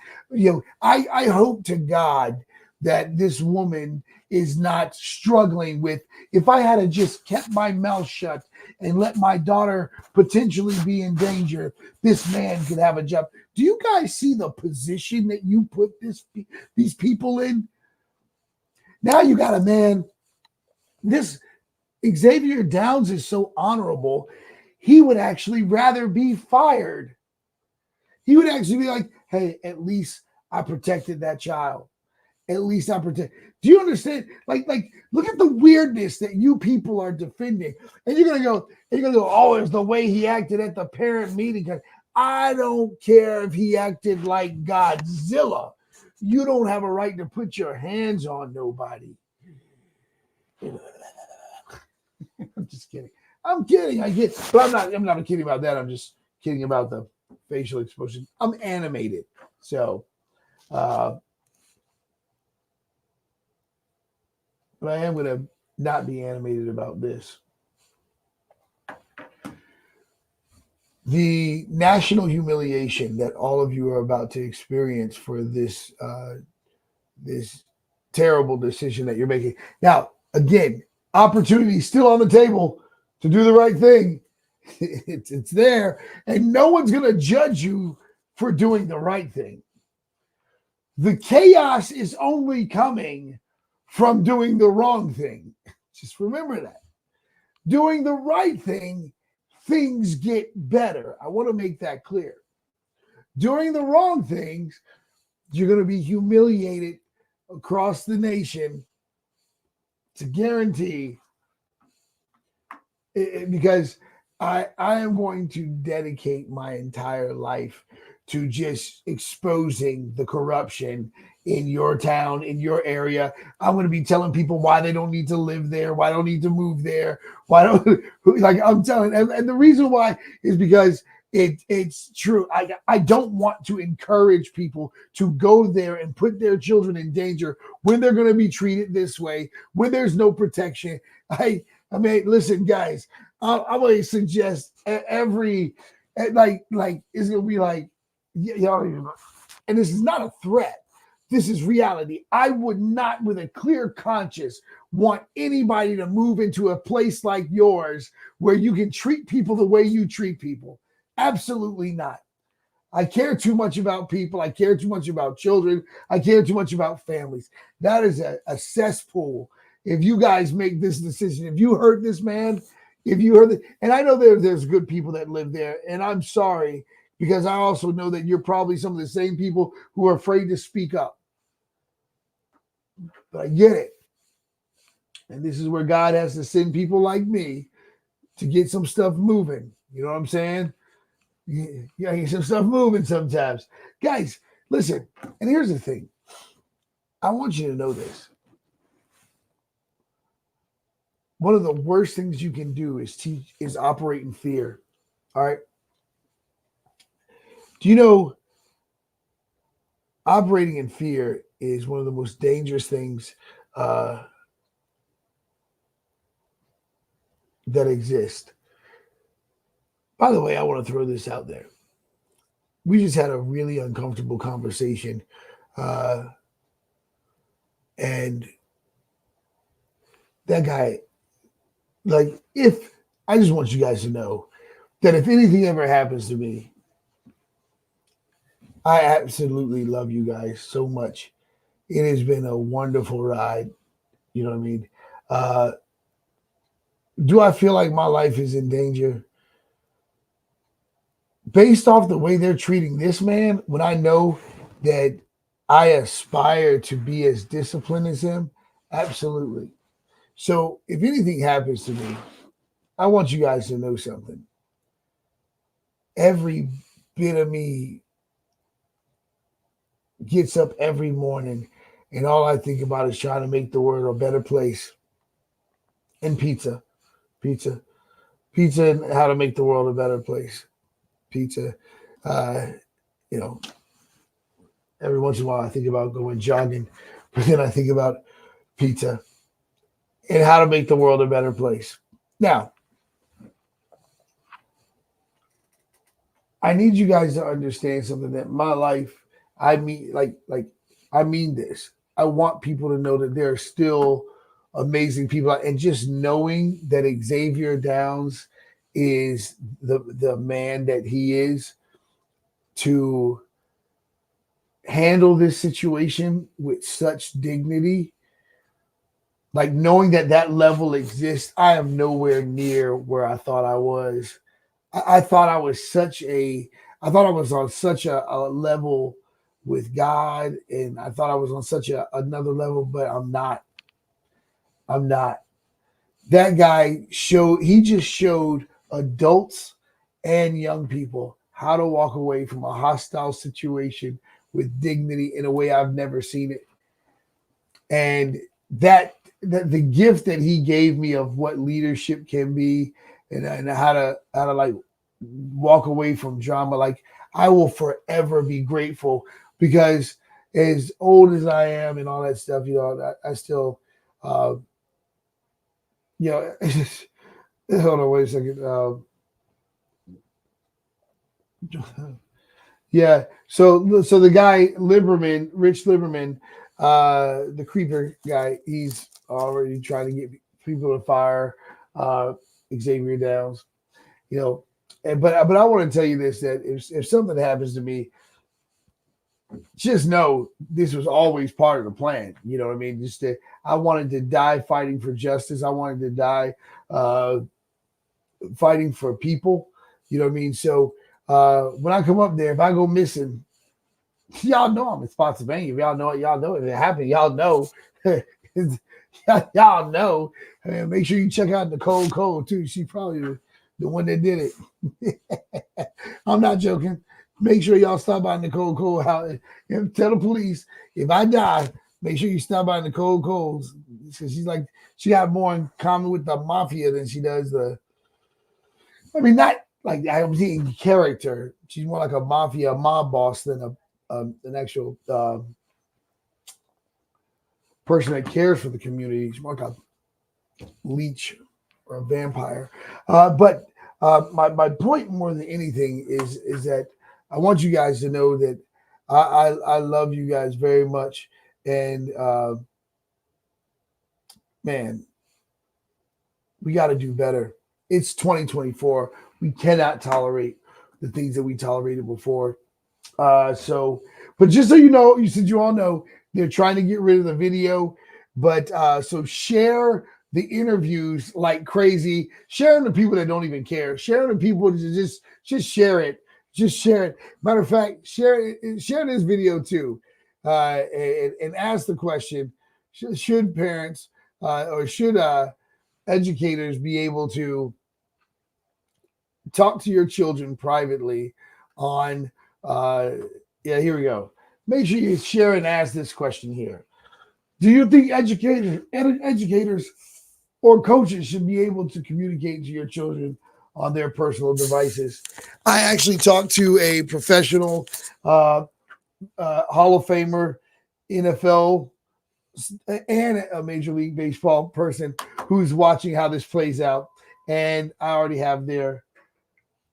A: I hope to God that this woman is not struggling with, if I had just kept my mouth shut and let my daughter potentially be in danger, this man could have a job. Do you guys see the position that you put these people in? Now you got a man, this Xaiver Downs is so honorable, he would actually rather be fired. He would actually be like, hey, at least I protected that child. at least I'm protected. Do you understand? Like, look at the weirdness that you people are defending. And you're gonna go, oh, it's the way he acted at the parent meeting. I don't care if he acted like Godzilla. You don't have a right to put your hands on nobody. I'm just kidding. I'm kidding. I get, but I'm not kidding about that. I'm just kidding about the facial expression. I'm animated. So, but I am going to not be animated about this. The national humiliation that all of you are about to experience for this this terrible decision that you're making. Now, again, opportunity still on the table to do the right thing. It's there, and no one's going to judge you for doing the right thing. The chaos is only coming from doing the wrong thing. Just remember that. Doing the right thing, things get better. I want to make that clear. Doing the wrong things, you're going to be humiliated across the nation. It's a guarantee. Because I am going to dedicate my entire life to just exposing the corruption in your town, in your area. I'm going to be telling people why they don't need to live there, why they don't need to move there, why don't, like I'm telling, and the reason why is because it's true. I don't want to encourage people to go there and put their children in danger when they're going to be treated this way, when there's no protection. I mean, listen, guys, I'm going to suggest every, like, it's going to be like, y'all, and this is not a threat. This is reality. I would not, with a clear conscience, want anybody to move into a place like yours where you can treat people the way you treat people. Absolutely not. I care too much about people. I care too much about children. I care too much about families. That is a cesspool. If you guys make this decision, if you hurt this man, if you hurt it, and I know there's good people that live there, and I'm sorry, because I also know that you're probably some of the same people who are afraid to speak up. But I get it. And this is where God has to send people like me to get some stuff moving. You know what I'm saying? Yeah, get some stuff moving sometimes. Guys, listen, and here's the thing. I want you to know this. One of the worst things you can do is operate in fear. All right. Do you know operating in fear is one of the most dangerous things that exist? By the way, I want to throw this out there. We just had a really uncomfortable conversation. And that guy, like, I just want you guys to know that if anything ever happens to me, I absolutely love you guys so much. It has been a wonderful ride. You know what I mean? Do I feel like my life is in danger? Based off the way they're treating this man, when I know that I aspire to be as disciplined as him, absolutely. So if anything happens to me, I want you guys to know something. Every bit of me gets up every morning, and all I think about is trying to make the world a better place. And pizza, and how to make the world a better place. Pizza, you know, every once in a while I think about going jogging, but then I think about pizza and how to make the world a better place. Now, I need you guys to understand something, that my life, I mean, I mean this. I want people to know that there are still amazing people, and just knowing that Xaiver Downs is the man that he is to handle this situation with such dignity, like knowing that level exists. I am nowhere near where I thought I was. I thought I was on such a level with God, and I thought I was on such another level, but I'm not. I'm not. That guy just showed adults and young people how to walk away from a hostile situation with dignity in a way I've never seen it. And that the gift that he gave me of what leadership can be, and how to like walk away from drama, like I will forever be grateful, because as old as I am and all that stuff, I still you know hold on, wait a second. Yeah. So the guy Rich Lieberman, the creeper guy, he's already trying to get people to fire Xavier Downs. But I want to tell you this, that if something happens to me, just know this was always part of the plan. You know what I mean? I wanted to die fighting for justice. I wanted to die fighting for people. You know what I mean? So when I come up there, if I go missing, y'all know I'm in Spotsylvania. Y'all know if it happened. Y'all know. Y'all know. Make sure you check out Nicole Cole too. She's probably the one that did it. I'm not joking. Make sure y'all stop by Nicole Cole house and tell the police, if I die, make sure you stop by Nicole Cole's, because she got more in common with the mafia than she does not like I'm seeing character. She's more like a mob boss than an actual person that cares for the community. She's more like a leech or a vampire. But my point more than anything is that I want you guys to know that I love you guys very much. And man, we got to do better. It's 2024. We cannot tolerate the things that we tolerated before. But just so you all know, they're trying to get rid of the video. But so share the interviews like crazy. Share them to people that don't even care. Share them to people to just share it. Just share it. Matter of fact, share this video too, and ask the question: should parents or should educators be able to talk to your children privately on? Here we go. Make sure you share and ask this question here. Do you think educators or coaches should be able to communicate to your children on their personal devices? I actually talked to a professional Hall of Famer, NFL, and a Major League Baseball person who's watching how this plays out. And I already have their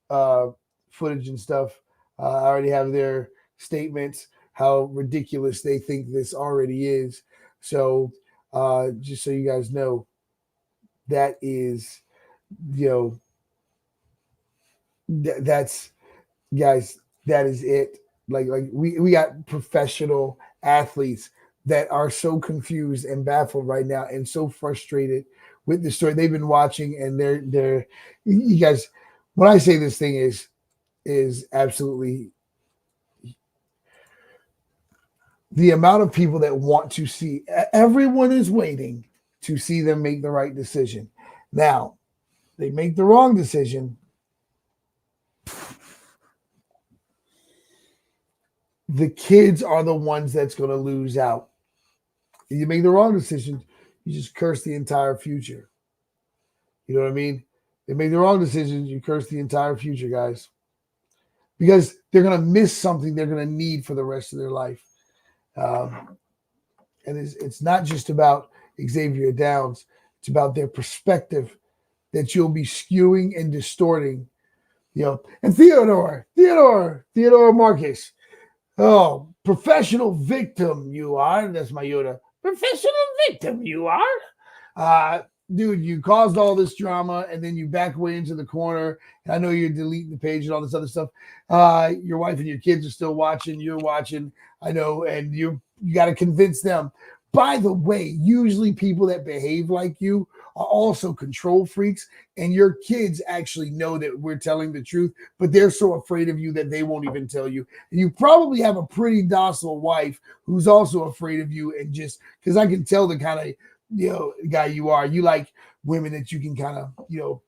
A: footage and stuff. I already have their statements, how ridiculous they think this already is. So just so you guys know, that is, that's, guys, that is it. Like we got professional athletes that are so confused and baffled right now and so frustrated with the story they've been watching. And they're you guys, when I say this thing is absolutely, the amount of people that want to see, everyone is waiting to see them make the right decision. Now, they make the wrong decision. The kids are the ones that's going to lose out. If you make the wrong decision, you just curse the entire future. You know what I mean? They make the wrong decisions, you curse the entire future, guys. Because they're going to miss something they're going to need for the rest of their life. And it's not just about Xavier Downs. It's about their perspective that you'll be skewing and distorting. And Theodore Marcus. Oh, professional victim you are. That's my Yoda. Professional victim you are. Dude, you caused all this drama and then you back away into the corner. And I know you're deleting the page and all this other stuff. Your wife and your kids are still watching. You're watching. I know. And you got to convince them. By the way, usually people that behave like you are also control freaks, and your kids actually know that we're telling the truth, but they're so afraid of you that they won't even tell you. And you probably have a pretty docile wife who's also afraid of you, and just because I can tell the kind of guy you are. You like women that you can kind of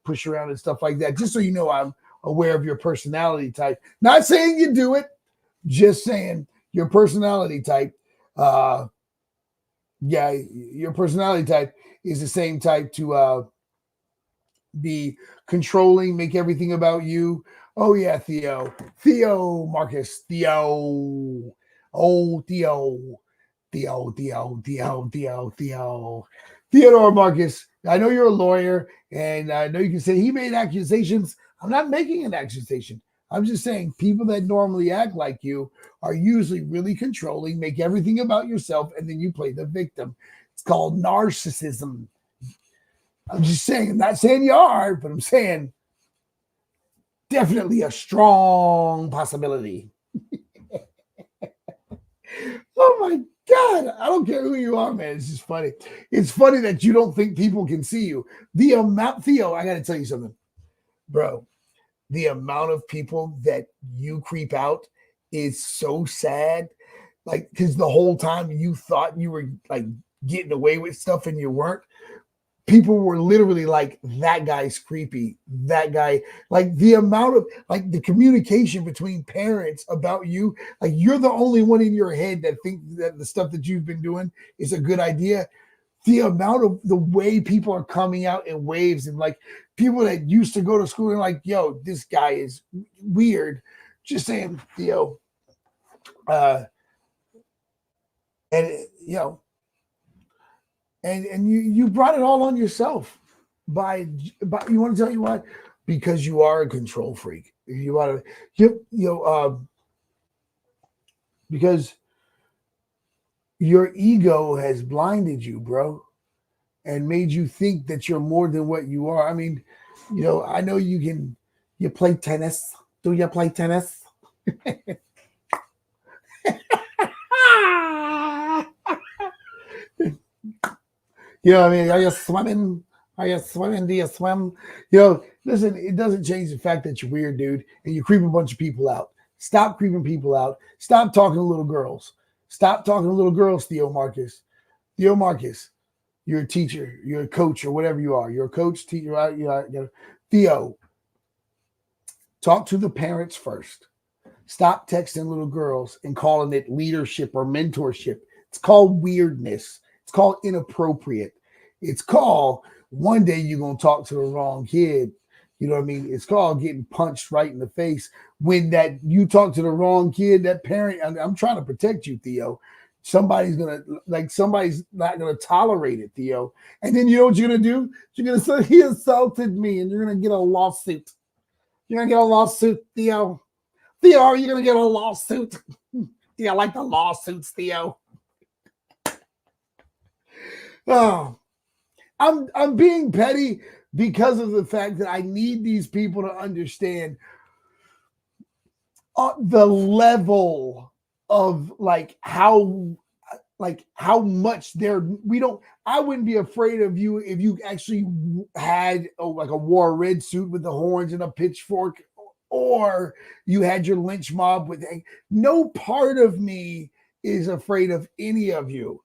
A: push around and stuff like that. Just so you know, I'm aware of your personality type. Not saying you do it, just saying your personality type. Yeah, your personality type is the same type to be controlling, make everything about you. Oh yeah, Marcus, oh Theodore Marcus. I know you're a lawyer, and I know you can say he made accusations. I'm not making an accusation. I'm just saying people that normally act like you are usually really controlling, make everything about yourself, and then you play the victim. It's called narcissism. I'm just saying, I'm not saying you are, but I'm saying definitely a strong possibility. Oh my God. I don't care who you are, man. It's just funny. It's funny that you don't think people can see you. The amount, Theo, I got to tell you something, bro. The amount of people that you creep out is so sad. Like, because the whole time you thought you were like getting away with stuff and you weren't. People were literally like, that guy's creepy. That guy, like the amount of like the communication between parents about you, like you're the only one in your head that think that the stuff that you've been doing is a good idea. The amount of the way people are coming out in waves, and like people that used to go to school and like, yo, this guy is weird. Just saying, Theo. And and you brought it all on yourself by you want to tell you what? Because you are a control freak. You want to because your ego has blinded you, bro, and made you think that you're more than what you are. I mean, I know you play tennis. Do you play tennis? You know what I mean? Are you swimming? Are you swimming? Do you swim? Listen, it doesn't change the fact that you're weird, dude, and you creep a bunch of people out. Stop creeping people out. Stop talking to little girls. Stop talking to little girls, Theo Marcus. Theo Marcus, you're a teacher, you're a coach, or whatever you are. You're a coach, teacher. Theo, talk to the parents first. Stop texting little girls and calling it leadership or mentorship. It's called weirdness. It's called inappropriate. It's called one day you're going to talk to the wrong kid. You know what I mean? It's called getting punched right in the face. When that you talk to the wrong kid, that parent, I'm trying to protect you, Theo. Somebody's not going to tolerate it, Theo. And then you know what you're going to do? You're going to say, he assaulted me, and you're going to get a lawsuit. You're going to get a lawsuit, Theo. Theo, are you going to get a lawsuit? Do you like the lawsuits, Theo? Oh, I'm being petty because of the fact that I need these people to understand the level of how much I wouldn't be afraid of you if you actually had like a war red suit with the horns and a pitchfork, or you had your lynch mob with no part of me is afraid of any of you.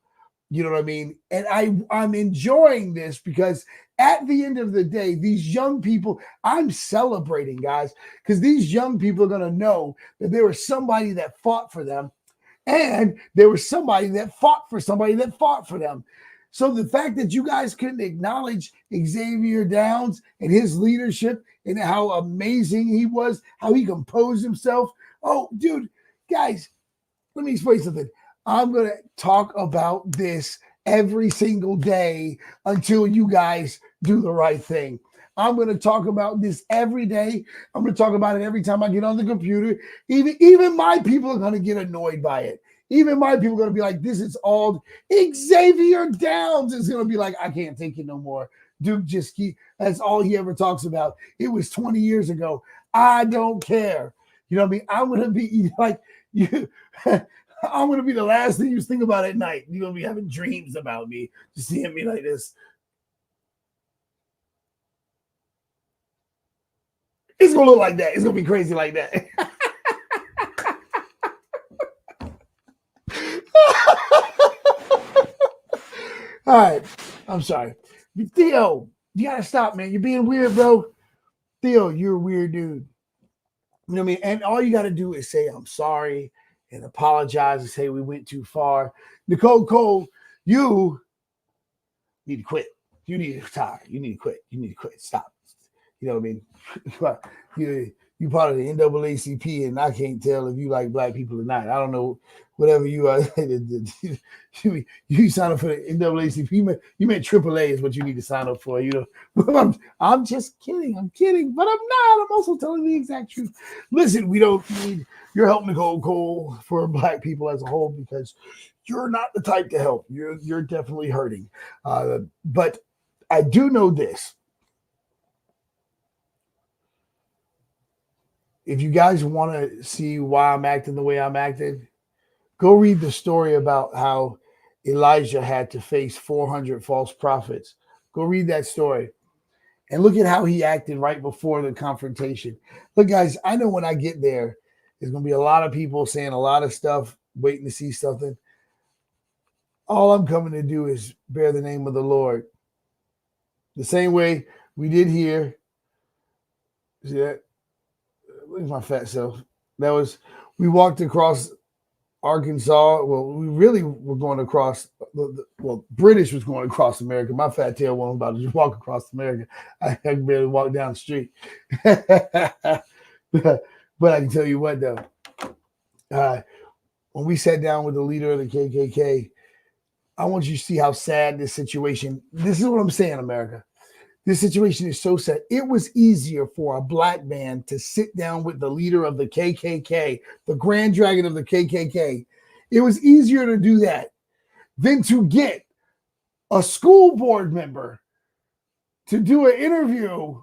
A: You know what I mean? And I'm enjoying this because at the end of the day, these young people, I'm celebrating, guys, because these young people are going to know that there was somebody that fought for them, and there was somebody that fought for somebody that fought for them. So the fact that you guys couldn't acknowledge Xaiver Downs and his leadership and how amazing he was, how he composed himself. Oh, dude, guys, let me explain something. I'm going to talk about this every single day until you guys do the right thing. I'm going to talk about this every day. I'm going to talk about it every time I get on the computer. Even my people are going to get annoyed by it. Even my people are going to be like, this is all Xaiver Downs is going to be like, I can't take it no more. Dude, that's all he ever talks about. It was 20 years ago. I don't care. You know what I mean? I'm going to be like you. I'm going to be the last thing you think about at night. You're going to be having dreams about me, just seeing me like this. It's gonna look like that. It's gonna be crazy like that. All right. I'm sorry. Theo, you gotta stop, man. You're being weird, bro. Theo, you're a weird dude. You know what I mean? And all you gotta do is say, I'm sorry, and apologize and say we went too far. Nicole Cole, you need to quit. You need to retire. You need to quit. You need to quit. Stop. You know what I mean? You part of the NAACP, and I can't tell if you like black people or not. I don't know. Whatever you are, you sign up for the NAACP. You meant AAA is what you need to sign up for. You know, I'm just kidding. I'm kidding, but I'm not. I'm also telling the exact truth. Listen, we don't need your help, Nicole Cole, for black people as a whole, because you're not the type to help. You're definitely hurting. But I do know this. If you guys want to see why I'm acting the way I'm acting, go read the story about how Elijah had to face 400 false prophets. Go read that story and look at how he acted right before the confrontation. Look, guys, I know when I get there, there's going to be a lot of people saying a lot of stuff, waiting to see something. All I'm coming to do is bear the name of the Lord. The same way we did here. See that? Look at my fat self. We walked across Arkansas. Well, we really were going across. British was going across America. My fat tail wasn't about to just walk across America. I could barely walk down the street. But I can tell you what, though. When we sat down with the leader of the KKK, I want you to see how sad this situation. This is what I'm saying, America. This situation is so sad. It was easier for a black man to sit down with the leader of the KKK, the Grand Dragon of the KKK. It was easier to do that than to get a school board member to do an interview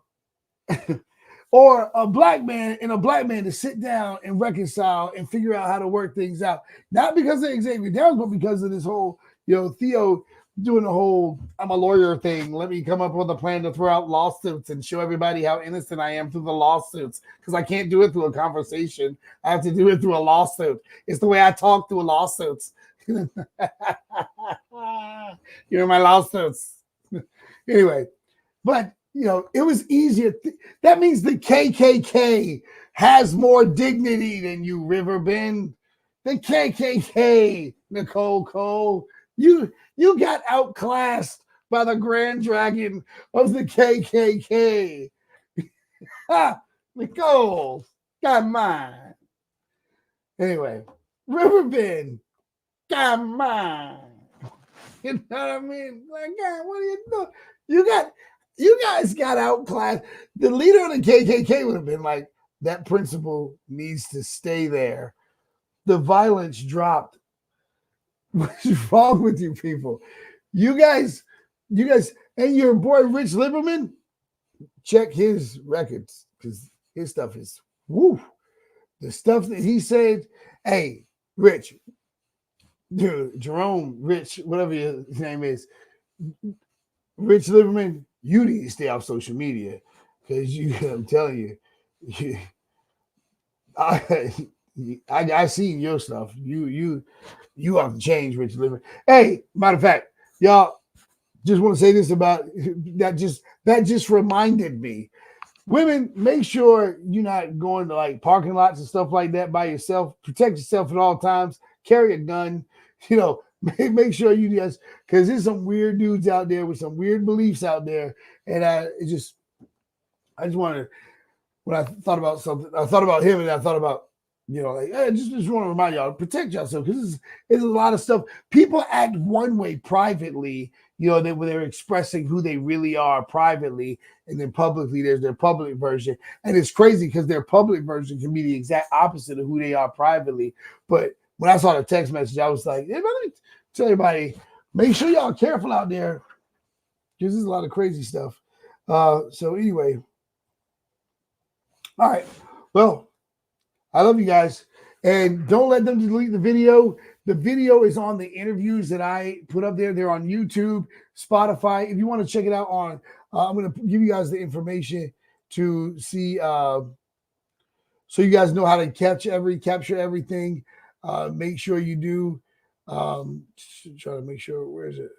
A: or a black man to sit down and reconcile and figure out how to work things out. Not because of Xaiver Downs, but because of this whole, Theo doing the whole I'm a lawyer thing. Let me come up with a plan to throw out lawsuits and show everybody how innocent I am through the lawsuits, because I can't do it through a conversation. I have to do it through a lawsuit. It's the way I talk through lawsuits. You're my lawsuits. Anyway, but it was easier. That means the KKK has more dignity than you, Riverbend. The KKK, Nicole Cole. You got outclassed by the Grand Dragon of the KKK. Nicole, come on. Anyway, Riverbend, come on. You know what I mean? Like, God, what are you doing? You guys got outclassed. The leader of the KKK would have been like, that principal needs to stay there. The violence dropped. What's wrong with you people? You guys, and your boy Rich Lieberman, check his records, because his stuff is woo. The stuff that he said, hey, Rich, dude, Jerome, Rich, whatever his name is, Rich Lieberman, you need to stay off social media, because I'm telling you, I seen your stuff. You have to change, Rich Lieberman. Hey, matter of fact, y'all, just want to say this about that. Just reminded me. Women, make sure you're not going to like parking lots and stuff like that by yourself. Protect yourself at all times. Carry a gun. Make sure you guys, because there's some weird dudes out there with some weird beliefs out there, and I just wanted, when I thought about something, I thought about him, and I thought about, I just want to remind y'all, protect yourself, because there's a lot of stuff. People act one way privately, when they're expressing who they really are privately, and then publicly there's their public version. And it's crazy because their public version can be the exact opposite of who they are privately. But when I saw the text message, I was like, hey, let me tell everybody, make sure y'all careful out there, because there's a lot of crazy stuff. So anyway, all right, well, I love you guys, and don't let them delete the video. The video is on the interviews that I put up there. They're on YouTube, Spotify. If you want to check it out I'm going to give you guys the information to see so you guys know how to capture everything. Make sure you do. Try to make sure, where is it?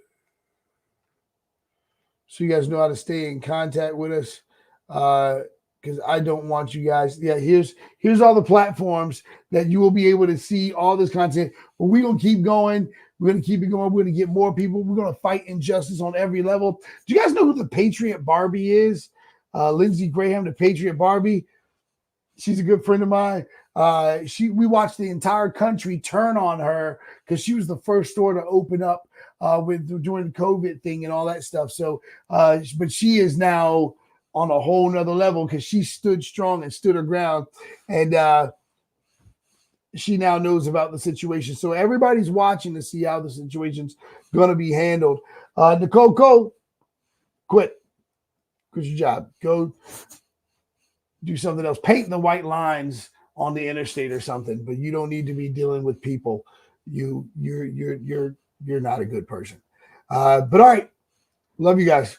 A: So you guys know how to stay in contact with us. Because I don't want you guys. Yeah, here's all the platforms that you will be able to see all this content. But we're gonna keep going. We're gonna keep it going. We're gonna get more people. We're gonna fight injustice on every level. Do you guys know who the Patriot Barbie is? Lindsey Graham, the Patriot Barbie. She's a good friend of mine. We watched the entire country turn on her because she was the first store to open up during the COVID thing and all that stuff. So, but she is now on a whole nother level because she stood strong and stood her ground, and she now knows about the situation. So everybody's watching to see how the situation's going to be handled. Nicole, quit your job. Go do something else. Paint the white lines on the interstate or something, but you don't need to be dealing with people. You're not a good person. But all right. Love you guys.